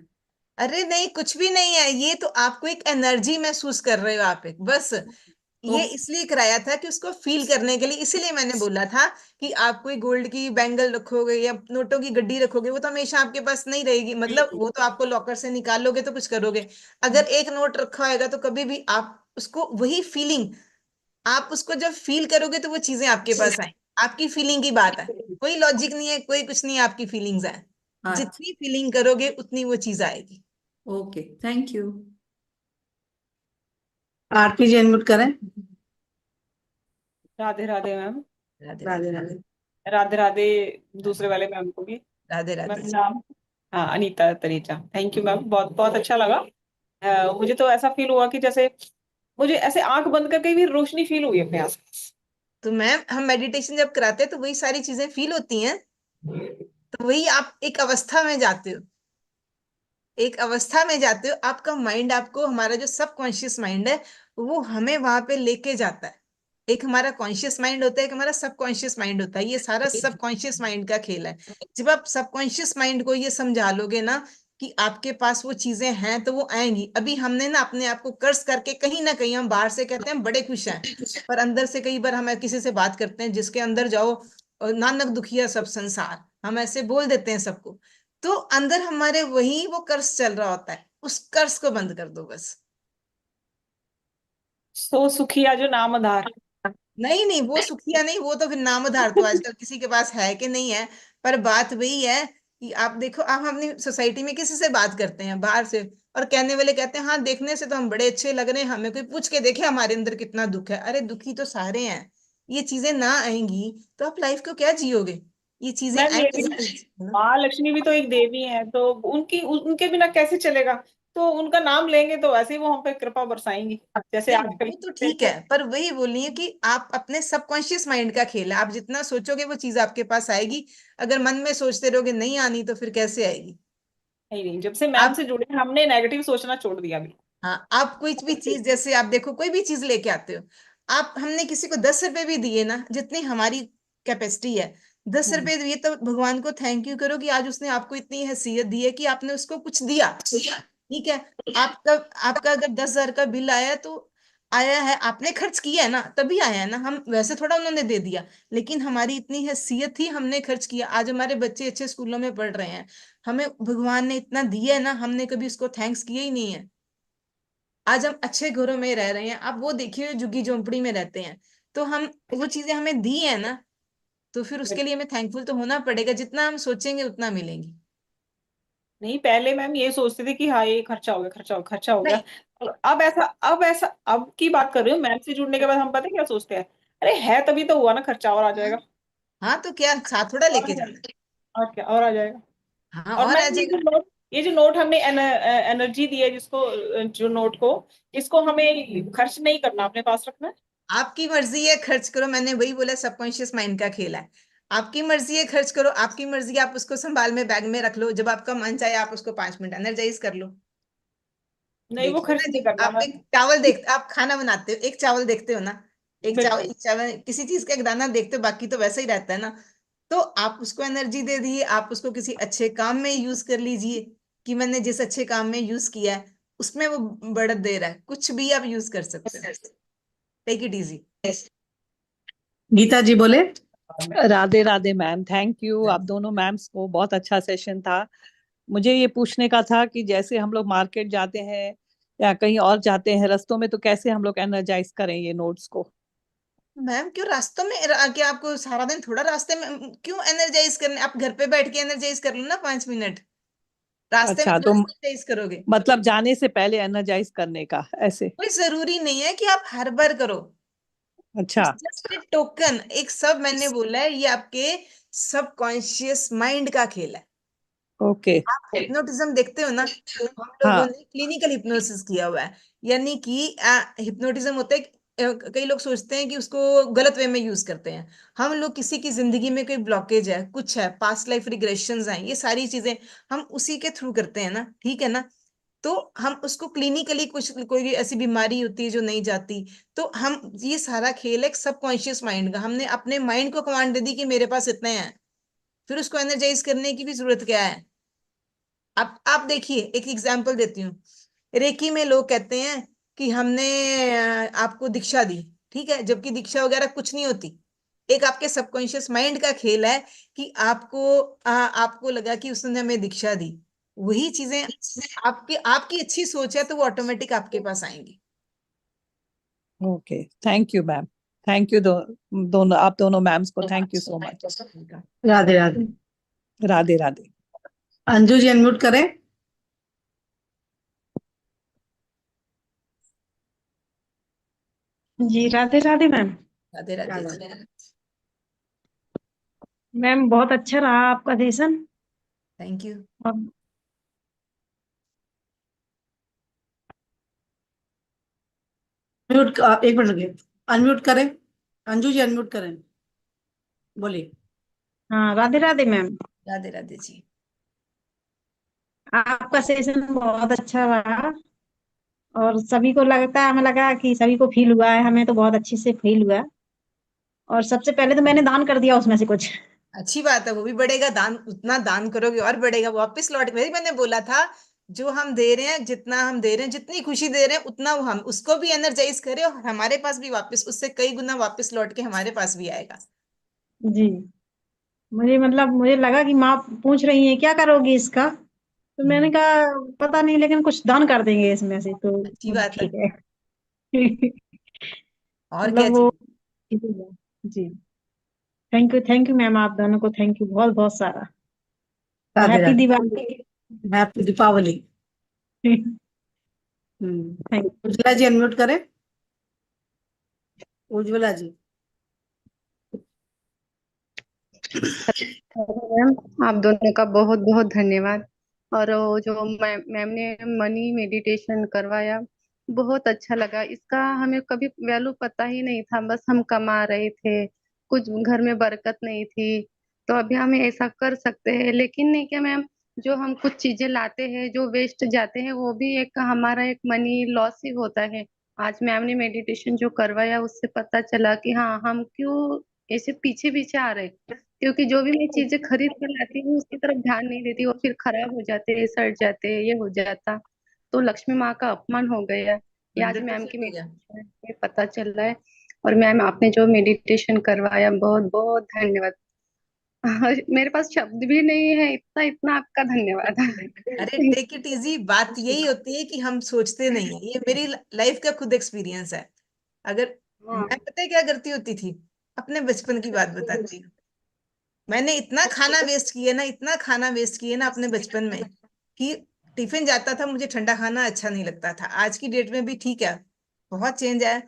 Speaker 2: अरे नहीं, कुछ भी नहीं है, ये तो आपको एक एनर्जी महसूस कर रहे हो आप, एक बस। ये
Speaker 7: ओके।
Speaker 2: इसलिए कराया था कि उसको फील करने के लिए, इसीलिए मैंने बोला था कि आप कोई गोल्ड की बैंगल रखोगे या नोटों की गड्डी रखोगे, वो तो हमेशा आपके पास नहीं रहेगी, मतलब वो तो आपको लॉकर से निकाल लोगे तो कुछ करोगे। अगर एक नोट रखा होगा तो कभी भी आप उसको, वही फीलिंग, आप उसको जब फील करोगे तो वो चीजें आपके पास आए। आपकी फीलिंग की बात है, कोई लॉजिक नहीं है, कोई कुछ नहीं है, आपकी फीलिंग्स है।
Speaker 7: अच्छा।
Speaker 2: जितनी फीलिंग करोगे उतनी वो चीज आएगी।
Speaker 7: Okay, thank you.
Speaker 1: Aarti ji unmute करें।
Speaker 8: राधे राधे मैम।
Speaker 2: राधे
Speaker 1: राधे
Speaker 2: राधे।
Speaker 1: राधे।
Speaker 8: राधे राधे दूसरे वाले मैम को भी।
Speaker 2: राधे राधे
Speaker 8: मैम
Speaker 2: जी।
Speaker 8: नाम, हाँ, अनीता तरीजा। थैंक यू मैम, बहुत बहुत अच्छा लगा। मुझे तो ऐसा फील हुआ कि जैसे मुझे ऐसे आंख बंद करके भी रोशनी फील हुई अपने आसपास।
Speaker 2: तो मैम हम मेडिटेशन जब कराते हैं तो वही सारी चीजें फील होती हैं, तो वही आप एक अवस्था में जाते हो, एक अवस्था में जाते हो, आपका माइंड आपको, हमारा जो सबकॉन्शियस माइंड है वो हमें वहां पे लेके जाता है। एक हमारा कॉन्शियस माइंड होता है, एक हमारा सबकॉन्शियस माइंड होता है, ये सारा सबकॉन्शियस माइंड का खेल है। जब आप सबकॉन्शियस माइंड को ये समझा लोगे ना कि आपके पास वो चीजें हैं तो वो आएंगी। अभी हमने ना अपने आप को कर्ज करके, कहीं ना कहीं हम बाहर से कहते हैं हम बड़े खुश हैं, पर अंदर से कई बार हम किसी से बात करते हैं जिसके अंदर जाओ नानक दुखिया सब संसार, हम ऐसे बोल देते हैं सबको, तो अंदर हमारे वही वो कर्ज चल रहा होता है, उस कर्ज को बंद कर दो बस।
Speaker 8: सो सुखिया जो नामधार।
Speaker 2: नहीं नहीं, वो सुखिया नहीं, वो तो फिर नामधार तो आजकल किसी के पास है कि नहीं है। पर बात वही है कि आप देखो, आप अपनी सोसाइटी में किसी से बात करते हैं बाहर से, और कहने वाले कहते हैं हाँ देखने से तो हम बड़े अच्छे लग रहे हैं, हमें कोई पूछ के देखे हमारे अंदर कितना दुख है। अरे दुखी तो सारे हैं, ये चीजें ना आएंगी तो आप लाइफ को क्या जियोगे? ये चीजें
Speaker 8: मैम ये भी
Speaker 2: आएंगी ना।
Speaker 8: माँ लक्ष्मी भी तो एक देवी है, तो उनके बिना कैसे चलेगा? तो उनका नाम लेंगे तो वैसे ही वो हम पे कृपा बरसाएंगी, जैसे
Speaker 2: नहीं
Speaker 8: आजकल
Speaker 2: वो तो ठीक है, पर वही बोल रही है कि आप अपने सबकॉन्शियस माइंड का खेल है, आप जितना सोचोगे वो चीज आपके पास आएगी। अगर मन में सोचते रहोगे नहीं आनी तो फिर कैसे आएगी?
Speaker 8: नहीं नहीं, जब से मैम
Speaker 2: आप
Speaker 8: से जुड़े हमने नेगेटिव सोचना छोड़ दिया बिल्कुल।
Speaker 2: हाँ, आप कोई भी चीज, जैसे आप देखो कोई भी चीज लेके आते हो, आप हमने किसी को 10 रुपए भी दिए ना, जितनी हमारी कैपेसिटी है, 10 रुपए दिए तो भगवान को थैंक यू करो कि आज उसने आपको इतनी हैसियत दी है कि आपने उसको कुछ दिया। ठीक है, आपका आपका अगर 10,000 का बिल आया तो आया है, आपने खर्च किया है ना, तभी आया है ना, हम वैसे थोड़ा उन्होंने दे दिया। लेकिन हमारी इतनी हैसियत थी, हमने खर्च किया, आज हमारे बच्चे अच्छे स्कूलों में पढ़ रहे हैं, हमें भगवान ने इतना दिया है ना, हमने कभी उसको थैंक्स किया ही नहीं है। आज हम अच्छे घरों में रह रहे हैं, आप वो देखिए झुग्गी झोंपड़ी में रहते हैं, तो हम वो चीजें हमें दी है ना, तो फिर उसके लिए हमें थैंकफुल तो होना पड़ेगा, जितना हम सोचेंगे उतना मिलेंगी।
Speaker 8: नहीं, पहले मैम ये सोचते थे कि हाँ ये खर्चा हो गया, खर्चा हो गया, खर्चा हो गया।
Speaker 2: नहीं।
Speaker 8: और अब ऐसा अब की बात कर रही हूँ, मैम से जुड़ने के बाद हम पता है क्या सोचते हैं? अरे है तभी तो हुआ ना, खर्चा और आ जाएगा।
Speaker 2: हाँ तो क्या साथ थोड़ा
Speaker 8: और आ
Speaker 2: लेके जाना है?
Speaker 8: जाएगा, और क्या, और आ जाएगा।
Speaker 2: हाँ
Speaker 8: और
Speaker 2: और आ
Speaker 8: मैम
Speaker 2: जाएगा।
Speaker 8: ये जो नोट हमने एनर्जी दी है, जो नोट को, इसको हमें खर्च नहीं करना, अपने पास रखना है।
Speaker 2: आपकी मर्जी है, खर्च करो, मैंने वही बोला सबकॉन्शियस माइंड का खेल है। आपकी मर्जी है, खर्च करो, आपकी मर्जी है, आप उसको संभाल में बैग में रख लो, जब आपका मन चाहे आप उसको 5 मिनट एनर्जाइज कर लो।
Speaker 8: नहीं, वो
Speaker 2: देखिए
Speaker 8: खर्च
Speaker 2: ना,
Speaker 8: नहीं
Speaker 2: जब
Speaker 8: करना
Speaker 2: आप
Speaker 8: है।
Speaker 2: एक चावल देखते, आप खाना बनाते हो, एक चावल देखते हो ना,
Speaker 8: बिल्कुल।
Speaker 2: एक चावल किसी चीज का एक दाना देखते हो, बाकी तो वैसा ही रहता है ना। तो आप उसको एनर्जी दे दिए, आप उसको किसी अच्छे काम में यूज कर लीजिए, कि मैंने जिस अच्छे काम में यूज किया है उसमें वो बढ़त दे रहा है, कुछ भी आप यूज कर सकते हो। Take it easy.
Speaker 1: Geeta ji बोले।
Speaker 9: Radhe Radhe ma'am, thank you आप दोनों मैम्स को, बहुत अच्छा सेशन था। मुझे ये पूछने का था कि जैसे हम लोग मार्केट जाते हैं या कहीं और जाते हैं रस्तों में, तो कैसे हम लोग एनर्जाइज करें ये नोट्स को?
Speaker 2: मैम क्यों रास्तों में क्या आपको सारा दिन थोड़ा रास्ते में क्यों एनर्जाइज करने, आप घर पे बैठ के एनर्जाइज कर लो ना 5 मिनट, रास्ते में
Speaker 9: अच्छा, तो
Speaker 2: थोड़ा एनर्जाइज करोगे।
Speaker 9: मतलब जाने से पहले एनर्जाइज करने का ऐसे?
Speaker 2: कोई जरूरी नहीं है कि आप हर बार करो।
Speaker 9: अच्छा।
Speaker 2: इट्स जस्ट ए टोकन, एक सब मैंने बोला है, ये आपके सबकॉन्शियस माइंड का खेल है।
Speaker 9: ओके।
Speaker 2: आप हिप्नोटिज्म देखते हो ना, तो हम लोगों
Speaker 9: हाँ।
Speaker 2: ने क्लिनिकल हिप्नोसिस किया हुआ है, यानी कि हिप्नोटिज्म होता है कई लोग सोचते हैं कि उसको गलत वे में यूज करते हैं। हम लोग किसी की जिंदगी में कोई ब्लॉकेज है, कुछ है, पास्ट लाइफ रिग्रेशंस हैं, ये सारी चीजें हम उसी के थ्रू करते हैं ना, ठीक है ना। तो हम उसको क्लिनिकली, कुछ कोई ऐसी बीमारी होती है जो नहीं जाती, तो हम, ये सारा खेल है सबकॉन्शियस माइंड का, हमने अपने माइंड को कमांड दे दी कि मेरे पास इतने हैं, फिर उसको एनर्जाइज करने की भी जरूरत क्या है? आप देखिए, एक एग्जांपल देती हूँ। रेकी में लोग कहते हैं कि हमने आपको दीक्षा दी, ठीक है, जबकि दीक्षा वगैरह कुछ नहीं होती। एक आपके सबकॉन्शियस माइंड का खेल है कि आपको लगा कि उसने हमें दीक्षा दी, वही चीजें आपकी आपकी अच्छी सोच है तो वो ऑटोमेटिक आपके पास आएंगी।
Speaker 9: Okay, thank you ma'am, thank you दोनों, आप दोनों मैम्स को thank you so much.
Speaker 1: Radhe Radhe.
Speaker 9: Radhe Radhe.
Speaker 1: Anju ji unmute करें।
Speaker 10: जी राधे राधे मैम।
Speaker 2: राधे राधे जी।
Speaker 10: मैम बहुत अच्छा रहा आपका सेशन।
Speaker 2: Thank you.
Speaker 10: और
Speaker 1: म्यूट, एक मिनट रुकिए, अनम्यूट करें, अंजू जी अनम्यूट करें, बोलिए।
Speaker 10: हाँ राधे राधे मैम।
Speaker 2: राधे राधे जी।
Speaker 10: आपका सेशन बहुत अच्छा रहा और सभी को लगता है, हमें लगा कि सभी को फील हुआ है, हमें तो बहुत अच्छे से फील हुआ। और सबसे पहले तो मैंने दान कर दिया उसमें से कुछ।
Speaker 2: अच्छी बात है, वो भी बढ़ेगा, दान उतना दान करोगे और बढ़ेगा, वापस लौट, वही मैंने बोला था, जो हम दे रहे हैं, जितना हम दे रहे हैं, जितनी खुशी दे रहे हैं, उतना वो हम उसको भी एनर्जाइज करें और हमारे पास भी वापस उससे कई गुना वापस लौट के हमारे पास भी आएगा।
Speaker 10: जी। मुझे लगा कि माँ पूछ रही है क्या करोगी इसका, तो मैंने कहा पता नहीं, लेकिन कुछ दान कर देंगे इसमें से, तो
Speaker 2: अच्छी बात है,
Speaker 10: ठीक है।
Speaker 2: और क्या
Speaker 10: वो
Speaker 2: चाहिए।
Speaker 10: जी। थैंक यू मैम, आप दोनों को थैंक यू बहुत बहुत सारा।
Speaker 1: Radhe
Speaker 10: happy
Speaker 1: Radhe.
Speaker 10: Diwali.
Speaker 1: Happy Deepavali.
Speaker 10: Thank
Speaker 1: Ujjwala ji unmute करें, उज्ज्वला जी।
Speaker 11: मैम आप दोनों का बहुत बहुत धन्यवाद। और वो जो मैम ने मनी मेडिटेशन करवाया, बहुत अच्छा लगा। इसका हमें कभी वैल्यू पता ही नहीं था, बस हम कमा रहे थे, कुछ घर में बरकत नहीं थी, तो अभी हम ऐसा कर सकते हैं। लेकिन नहीं क्या मैम, जो हम कुछ चीजें लाते हैं जो वेस्ट जाते हैं, वो भी एक हमारा एक मनी लॉस ही होता है। आज मैम ने मेडिटेशन जो करवाया, उससे पता चला कि हाँ, हम क्यों ऐसे पीछे पीछे आ रहे हैं। क्योंकि जो भी मैं चीजें खरीद कर लाती हूँ उसकी तरफ ध्यान नहीं देती, वो फिर खराब हो जाते हैं, सड़ जाते हैं, ये हो जाता। तो लक्ष्मी माँ का अपमान हो गया। ये आज मैम
Speaker 2: 100%
Speaker 11: की
Speaker 2: हो गया।
Speaker 11: मेडिटेशन में पता चल रहा है। और मैम आपने जो मेडिटेशन करवाया, बहुत बहुत धन्यवाद। मेरे पास शब्द भी नहीं है, इतना इतना आपका धन्यवाद।
Speaker 2: अरे टेक इट इजी, बात यही होती है कि हम सोचते नहीं है। ये मेरी लाइफ का खुद एक्सपीरियंस है। अगर
Speaker 11: हाँ
Speaker 2: मैं पता है क्या करती होती थी, अपने बचपन की बात बताती हूँ। मैंने इतना खाना वेस्ट किया ना, इतना खाना वेस्ट किया ना अपने बचपन में, कि टिफिन जाता था, मुझे ठंडा खाना अच्छा नहीं लगता था। आज की डेट में भी ठीक है, बहुत चेंज है।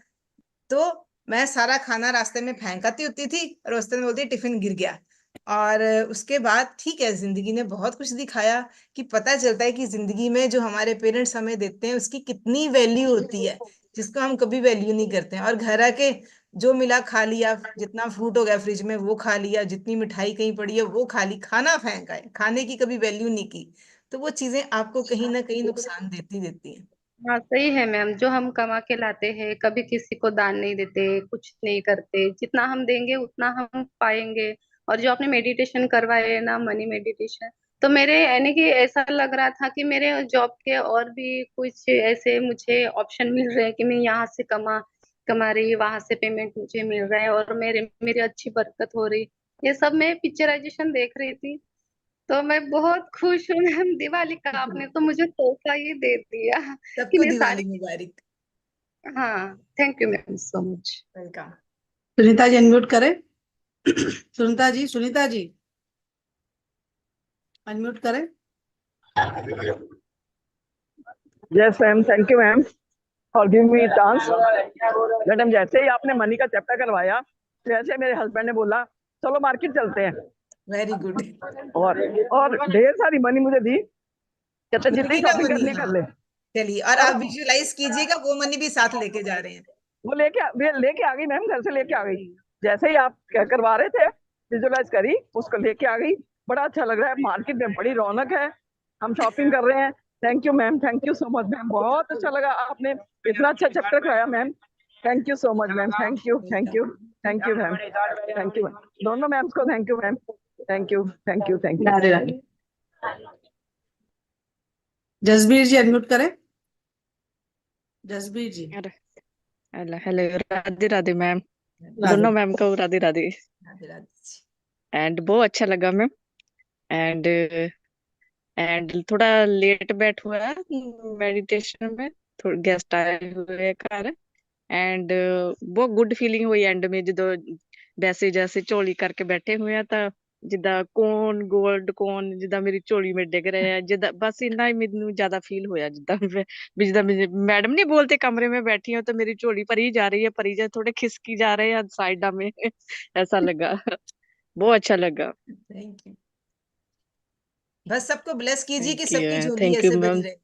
Speaker 2: तो मैं सारा खाना रास्ते में फेंक आती होती थी और रास्ते में बोलती टिफिन गिर गया। और उसके बाद ठीक है, जिंदगी ने बहुत कुछ दिखाया कि पता चलता है कि जिंदगी में जो हमारे पेरेंट्स हमें देते हैं उसकी कितनी वैल्यू होती है, जिसको हम कभी वैल्यू नहीं करते हैं। और घर आके जो मिला खा लिया, जितना फ्रूट हो गया फ्रिज में वो खा लिया, जितनी मिठाई कहीं पड़ी है वो खा ली, खाना फेंका है, खाने की कभी वैल्यू नहीं की। तो वो चीजें आपको कहीं ना कहीं नुकसान देती देती हैं।
Speaker 11: हाँ, सही है मैम। जो हम कमा के लाते हैं, कभी किसी को दान नहीं देते, कुछ नहीं करते, जितना हम देंगे उतना हम पाएंगे। और जो आपने मेडिटेशन करवाए है ना, मनी मेडिटेशन, तो मेरे यानी कि ऐसा लग रहा था कि मेरे जॉब के और भी कुछ ऐसे मुझे ऑप्शन मिल रहे हैं कि मैं यहाँ से कमा रही, वहां से पेमेंट मुझे मिल रहा है, और मेरी अच्छी बरकत हो रही। ये सब मैं पिक्चराइजेशन देख रही थी, तो मैं बहुत खुश हूँ मैम। दिवाली का आपने तो मुझे तोहफा ही दे दिया कि
Speaker 2: सबको
Speaker 11: मैं सारी।
Speaker 2: दिवाली मुबारक।
Speaker 11: हाँ, thank you ma'am so much.
Speaker 2: Welcome.
Speaker 1: Sunita ji unmute करें। सुनीता जी अनम्यूट करें।
Speaker 12: Yes ma'am, thank you ma'am for giving me chance. Madam, जैसे ही आपने मनी का चैप्टर करवाया, वैसे मेरे हस्बैंड ने बोला चलो मार्केट चलते हैं।
Speaker 2: Very good.
Speaker 12: और ढेर सारी मनी मुझे दी, कहते जितनी
Speaker 2: मनी ना
Speaker 12: शॉपिंग
Speaker 2: मनी,
Speaker 12: करनी कर
Speaker 2: हाँ।
Speaker 12: ले।
Speaker 2: चलिए, और
Speaker 12: और
Speaker 2: आप विजुअलाइज कीजिएगा वो मनी भी साथ लेके जा रहे हैं।
Speaker 12: वो लेके आ गई मैम, घर से लेके आ गई। जैसे ही आप करवा रहे थे, विजुअलाइज करी, उसको लेके आ गई। बड़ा अच्छा लग रहा है, मार्केट में बड़ी रौनक है, हम शॉपिंग कर रहे हैं। Thank you ma'am, thank you so much ma'am, बहुत अच्छा लगा, आपने इतना अच्छा चैप्टर कराया ma'am. Thank you so much ma'am, thank you thank you thank you ma'am, thank you. दोनों मैम्स को thank you ma'am, thank you thank you thank you.
Speaker 1: Radhe Radhe. Jasbir ji unmute करें। Jasbir ji.
Speaker 13: Hello hello, Radhe Radhe ma'am.
Speaker 1: Radhe
Speaker 13: दोनों मैम को Radhe Radhe.
Speaker 2: Radhe Radhe.
Speaker 13: And बहुत अच्छा लगा ma'am. And and थोड़ा late बैठ हुआ है मेडिटेशन में, थोड़ा गेस्ट आए हुए हैं घर। एंड बहुत गुड फीलिंग हुई एंड में, जो वैसे जैसे ਝੋਲੀ करके बैठे हुए हैं, ਤਾਂ ਜਿੱਦਾਂ ਕੋਨ 골ਡ ਕੋਨ ਜਿੱਦਾਂ ਮੇਰੀ ਝੋਲੀ में ਡਿੱਗ ਰਹੇ ਆ, ਜਿੱਦਾਂ ਬਸ ਇੰਨਾ ਹੀ ਮੈਨੂੰ ਜ਼ਿਆਦਾ ਫੀਲ ਹੋਇਆ, ਜਿੱਦਾਂ ਵੀ ਜਿੱਦਾਂ मैडम नहीं बोलते कमरे में बैठी हूँ तो मेरी झोली भरी जा रही है, भरी जा, थोड़े खिसकी जा रहे हैं साइडा में। ऐसा लगा, बहुत अच्छा लगा।
Speaker 2: Thank you. बस सबको ब्लेस कीजिए कि सबकी
Speaker 13: थैंक
Speaker 2: झोली
Speaker 13: यू
Speaker 2: ऐसे भरी
Speaker 13: मैम।
Speaker 2: रहे।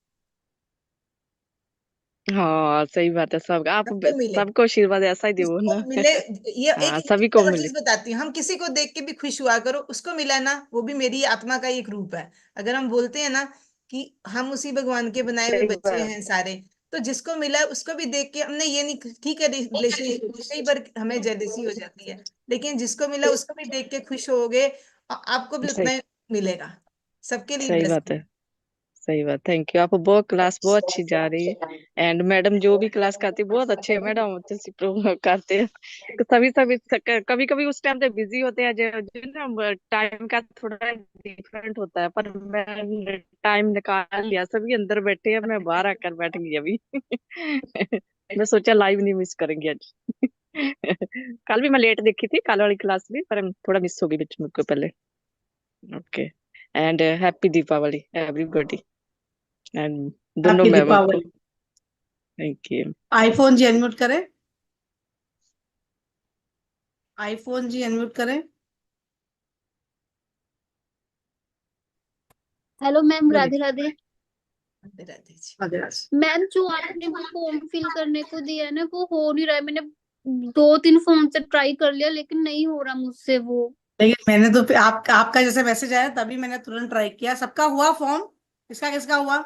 Speaker 13: हाँ सही बात है, सब आप
Speaker 2: सबको मिले,
Speaker 13: सबको आशीर्वाद ऐसा ही दो
Speaker 2: किसको
Speaker 13: ना।
Speaker 2: मिले। ये
Speaker 13: हाँ
Speaker 2: एक
Speaker 13: सभी को
Speaker 2: और
Speaker 13: मिले।
Speaker 2: चीज बताती हूँ, हम किसी को देख के भी खुश हुआ करो, उसको मिला ना वो भी मेरी आत्मा का एक रूप है। अगर हम बोलते हैं ना कि हम उसी भगवान के बनाए हुए
Speaker 13: सही
Speaker 2: बच्चे
Speaker 13: बात
Speaker 2: हैं सारे, तो जिसको मिला है उसको भी देख के हमने ये नहीं, ठीक है रिलेशन कई बार हमें जेलसी हो जाती है, लेकिन जिसको मिला उसको भी देख के खुश होगे और आपको भी उतना
Speaker 13: सही
Speaker 2: ही मिलेगा। सबके लिए
Speaker 13: सही बात
Speaker 2: ब्लेसिंग।
Speaker 13: है, सही बात। थैंक यू, आप बहुत क्लास बहुत अच्छी जा रही है। एंड मैडम जो भी क्लास करती है बहुत अच्छे है मैडम, अच्छे प्रोग्राम करते हैं। सभी सभी कभी कभी उस टाइम पे बिजी होते हैं, जो ना टाइम का थोड़ा डिफरेंट होता है, पर मैं टाइम निकाल लिया, सभी अंदर बैठे हैं, मैं बाहर आकर बैठ गई अभी। मैं सोचा लाइव नहीं मिस करेंगे आज। कल भी मैं लेट देखी थी, कल वाली क्लास भी, पर थोड़ा मिस हो गई बीच में को पहले। Okay. And happy Deepawali everybody and दोनों
Speaker 1: हैप्पी
Speaker 13: मैमों को।
Speaker 1: Deepawali.
Speaker 13: Thank you.
Speaker 1: IPhone ji unmute करें। आईफोन जी अनम्यूट करें।
Speaker 14: हेलो मैम,
Speaker 1: बोलिए।
Speaker 14: राधे राधे।
Speaker 2: राधे राधे जी।
Speaker 1: राधे राधे।
Speaker 14: मैम, जो आपने वो फॉर्म फिल करने को दिया है ना, वो हो नहीं रहा है। मैंने 2-3 फोन से ट्राई कर लिया, लेकिन नहीं हो रहा मुझसे वो।
Speaker 1: लेकिन मैंने तो फिर आपका जैसे मैसेज आया तभी मैंने तुरंत ट्राई किया। सबका हुआ फॉर्म? किसका किसका हुआ?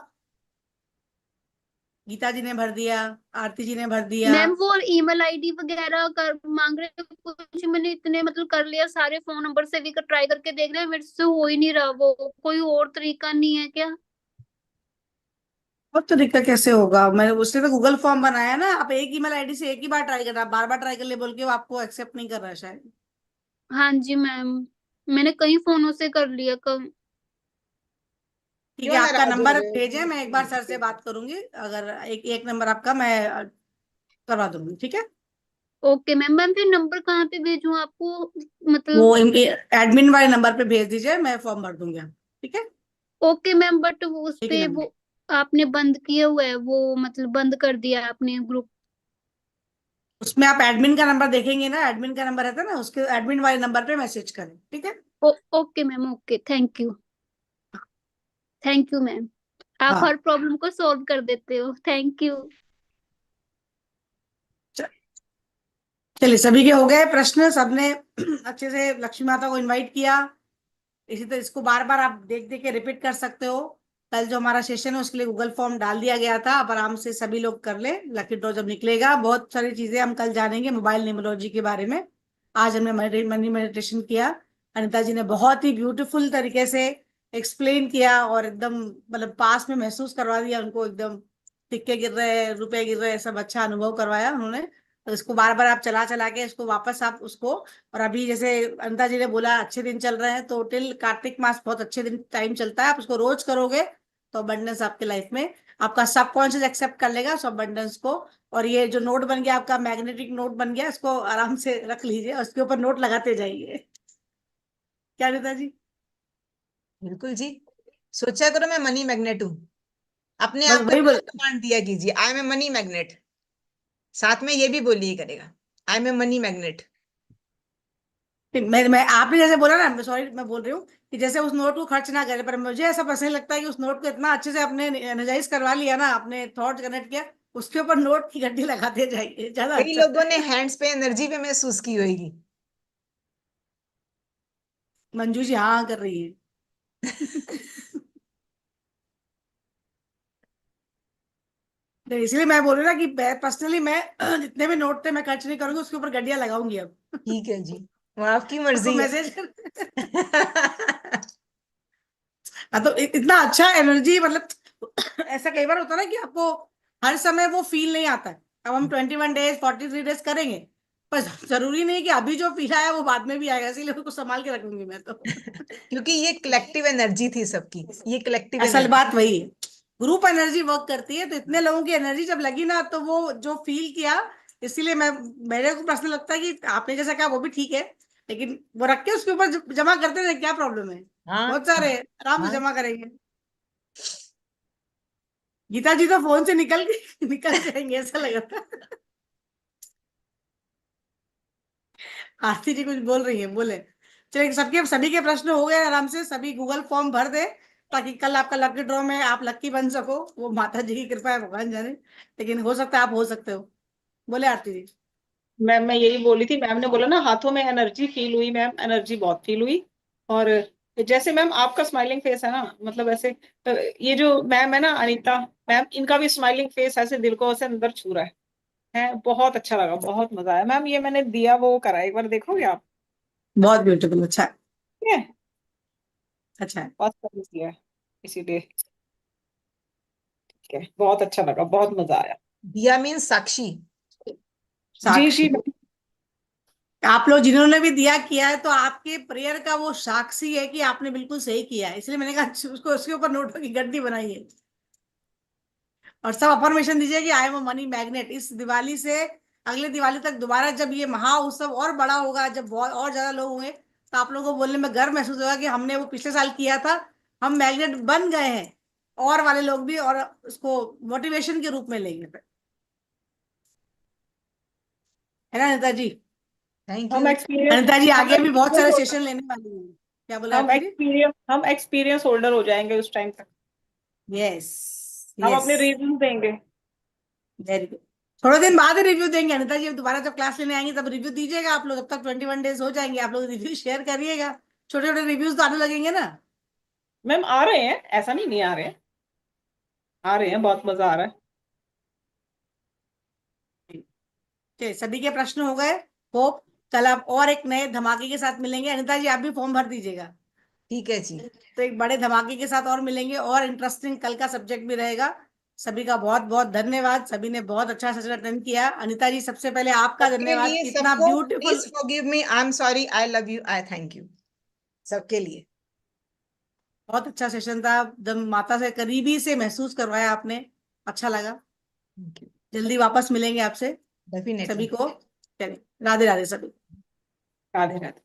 Speaker 1: गीता जी ने भर दिया, आरती जी ने भर दिया।
Speaker 14: मैम, वो ईमेल आईडी वगैरह कर मांग रहे हैं कुछ। मैंने इतने मतलब कर लिया, सारे फोन नंबर से भी ट्राई करके देख लिया, मेरे से हो ही नहीं रहा वो। कोई और तरीका नहीं है क्या?
Speaker 1: अब तो दिक्कत कैसे होगा? मैंने उसने तो गूगल फॉर्म बनाया ना। आप एक ईमेल आईडी से एक ही बार ट्राई करना, बार बार ट्राई कर ले बोल के वो आपको एक्सेप्ट नहीं कर रहा है शायद।
Speaker 14: हाँ जी मैम, मैंने कई फोनों से कर लिया कम।
Speaker 1: ठीक है,
Speaker 2: क्यों
Speaker 1: आपका
Speaker 2: नाराज हो
Speaker 1: नंबर
Speaker 2: रहे हो?
Speaker 1: भेजे, मैं एक बार सर से बात करूंगी। अगर एक एक नंबर आपका मैं करवा दूंगी, ठीक है?
Speaker 14: Okay ma'am. मैम, फिर नंबर कहाँ पे भेजूं आपको?
Speaker 1: वो
Speaker 14: मतलब
Speaker 1: एडमिन वाले नंबर पे भेज दीजिए, मैं फॉर्म भर दूंगी। ठीक है?
Speaker 14: ओके मैम, बट वो उस
Speaker 1: एक ही
Speaker 14: पे
Speaker 1: नंबर।
Speaker 14: वो आपने बंद किया हुआ है वो, मतलब बंद कर दिया आपने ग्रुप।
Speaker 1: उसमें आप एडमिन का नंबर देखेंगे ना, एडमिन का नंबर रहता है ना, उसके एडमिन वाले नंबर पे मैसेज करें, ठीक है?
Speaker 14: Okay ma'am, okay. Thank you. Thank you ma'am, आप
Speaker 1: हाँ।
Speaker 14: हर प्रॉब्लम को सॉल्व कर देते हो। Thank you.
Speaker 1: चलिए, सभी के हो गए प्रश्न? सबने अच्छे से लक्ष्मी माता को इनवाइट किया। इसी तरह इसको बार बार आप देख देख के रिपीट कर सकते हो। कल जो हमारा सेशन है उसके लिए गूगल फॉर्म डाल दिया गया था, अब आराम से सभी लोग कर ले। लकी ड्रॉ जब निकलेगा, बहुत सारी चीजें हम कल जानेंगे मोबाइल न्यूमरोलॉजी के बारे में। आज हमने मनी मेडिटेशन किया। अनिता जी ने बहुत ही ब्यूटीफुल तरीके से एक्सप्लेन किया और एकदम मतलब पास में महसूस करवा दिया उनको। एकदम सिक्के गिर रहे, रुपए गिर रहे, सब अच्छा अनुभव करवाया उन्होंने। तो इसको बार बार आप चला चला के इसको वापस आप उसको। और अभी जैसे अनिता जी ने बोला अच्छे दिन चल रहे हैं, तो टिल कार्तिक मास बहुत अच्छे दिन टाइम चलता है। आप उसको रोज करोगे तो अबंडेंस आपके लाइफ में, आपका सबकॉन्शियस एक्सेप्ट कर लेगा उस अबंडेंस को। और ये जो नोट बन गया आपका, मैग्नेटिक नोट बन गया, इसको आराम से रख लीजिए और उसके ऊपर नोट लगाते जाइए। क्या अनिता जी?
Speaker 2: बिल्कुल जी। सोचा करो मैं मनी मैग्नेट हूँ। अपने
Speaker 1: बस
Speaker 2: आप को
Speaker 1: वही बोल।
Speaker 2: कमांड दिया कीजिए, I am a money magnet. साथ में ये भी बोलिए करेगा, I am a money magnet.
Speaker 1: मैं आपने जैसे बोला ना, सॉरी मैं बोल रही हूँ कि जैसे उस नोट को खर्च ना करें, पर मुझे ऐसा पर्सनली लगता है कि उस नोट को इतना अच्छे से आपने एनर्जाइज करवा लिया ना, आपने थॉट कनेक्ट किया, उसके ऊपर नोट की गड्डी लगाते जाइए, ज्यादा
Speaker 2: कई
Speaker 1: अच्छा
Speaker 2: लोगों ने
Speaker 1: है।
Speaker 2: हैंड्स पे एनर्जी पे महसूस की होगी।
Speaker 1: मंजू जी हाँ कर रही है। तो इसलिए मैं बोल रही हूँ ना कि पर्सनली मैं जितने भी नोट थे मैं खर्च नहीं करूंगी, उसके ऊपर गड्डियां लगाऊंगी अब।
Speaker 2: ठीक है जी, वो आपकी
Speaker 1: उसको
Speaker 2: मर्जी है।
Speaker 1: मैसेज हाँ, तो इतना अच्छा एनर्जी मतलब ऐसा कई बार होता है ना कि आपको हर समय वो फील नहीं आता है। अब हम 21 डेज 43 डेज करेंगे, पर जरूरी नहीं कि अभी जो फील आया वो बाद में भी आएगा, इसीलिए उसको संभाल के रखूंगी मैं तो।
Speaker 2: क्योंकि ये कलेक्टिव एनर्जी थी सबकी, ये कलेक्टिव
Speaker 1: असल
Speaker 2: एनर्जी।
Speaker 1: बात वही है, ग्रुप एनर्जी वर्क करती है। तो इतने लोगों की एनर्जी जब लगी ना, तो वो जो फील किया, इसीलिए मेरे को पर्सनल लगता है कि आपने जैसा कहा वो भी ठीक है, लेकिन वो रख के उसके ऊपर जमा करते हैं, क्या प्रॉब्लम है?
Speaker 2: हाँ
Speaker 1: बहुत सारे आराम से
Speaker 2: हाँ।
Speaker 1: जमा करेंगे। गीता जी तो फोन से निकल जाएंगे ऐसा लग रहा है। आरती जी कुछ बोल रही है, बोले। चलिए, सबके सभी के प्रश्न हो गए, आराम से सभी गूगल फॉर्म भर दे, ताकि कल आपका लकी ड्रॉ में आप लकी बन सको। वो माता जी की कृपा है, भगवान जाने, लेकिन हो सकता है आप हो सकते हो। बोले आरती जी।
Speaker 8: मैम, मैं यही बोली थी, मैम ने बोला ना हाथों में एनर्जी फील हुई, मैम एनर्जी बहुत फील हुई। और जैसे मैम आपका स्माइलिंग फेस है ना, मतलब ऐसे ये जो मैम है ना अनीता मैम, इनका भी स्माइलिंग फेस ऐसे दिल को ऐसे अंदर छू रहा है। बहुत अच्छा लगा, बहुत मजा आया मैम। ये मैंने दिया वो करा, एक बार देखोगे आप?
Speaker 1: बहुत ब्यूटीफुल, अच्छा है।
Speaker 8: ठीक है,
Speaker 1: अच्छा है।
Speaker 8: बहुत सर्विस दिया है इसीलिए। ठीक है, बहुत अच्छा लगा, बहुत मजा आया।
Speaker 2: दिया मीन साक्षी।
Speaker 8: जी
Speaker 1: साक्षी।
Speaker 8: जी।
Speaker 1: आप लोग जिन्होंने भी दिया किया है, तो आपके प्रेयर का वो साक्षी है कि आपने बिल्कुल सही किया है, इसलिए मैंने कहा उसको उसके ऊपर नोटों की गड्डी बनाइए और सब अफर्मेशन दीजिए कि I am a money magnet. इस दिवाली से अगले दिवाली तक दोबारा जब ये महा उत्सव और बड़ा होगा, जब बहुत और ज्यादा लोग होंगे, तो आप लोगों को बोलने में गर्व महसूस होगा कि हमने वो पिछले साल किया था, हम मैग्नेट बन गए हैं। और वाले लोग भी और उसको मोटिवेशन के रूप में लेंगे फिर। है ना अनिता जी?
Speaker 2: थैंक
Speaker 8: हम
Speaker 2: यू।
Speaker 8: एक्सपीरियंस
Speaker 1: अनिता जी
Speaker 8: हम
Speaker 1: आगे भी बहुत सारे
Speaker 8: एक्सपीरियंस
Speaker 1: सेशन लेने वाली हैं। क्या बोला आपने?
Speaker 8: हम एक्सपीरियंस होल्डर हो जाएंगे उस टाइम तक।
Speaker 1: यस
Speaker 8: हम अपने
Speaker 1: यस,
Speaker 8: रिव्यू देंगे।
Speaker 1: Very good. थोड़े दिन बाद रिव्यू देंगे अनिता जी, दोबारा जब क्लास लेने आएंगे तब रिव्यू दीजिएगा आप लोग। तब तक 21 डेज हो जाएंगे, आप लोग रिव्यू शेयर करिएगा, छोटे छोटे रिव्यूज तो आने लगेंगे ना।
Speaker 8: मैम आ रहे हैं, ऐसा नहीं आ रहे हैं, आ रहे हैं, बहुत मजा आ रहा है।
Speaker 1: चलिए, सभी के प्रश्न हो गए। होप कल आप और एक नए धमाके के साथ मिलेंगे। अनिता जी आप भी फॉर्म भर दीजिएगा।
Speaker 2: ठीक है जी।
Speaker 1: तो एक बड़े धमाके के साथ और मिलेंगे, और इंटरेस्टिंग कल का सब्जेक्ट भी रहेगा। सभी का बहुत बहुत धन्यवाद, सभी ने बहुत अच्छा सेशन अटेंड किया। अनिता जी सबसे पहले आपका
Speaker 2: सबके
Speaker 1: धन्यवाद,
Speaker 2: लिए
Speaker 1: इतना
Speaker 2: सबको
Speaker 1: beautiful.
Speaker 2: Please forgive me, I am sorry, I love you, I thank you सबके लिए।
Speaker 1: बहुत अच्छा सेशन था, एकदम माता से करीबी से महसूस करवाया आपने, अच्छा लगा।
Speaker 2: Thank you.
Speaker 1: जल्दी वापस मिलेंगे आपसे
Speaker 2: डेफिनेटली।
Speaker 1: सभी को। चलिए, राधे राधे सभी।
Speaker 8: राधे राधे।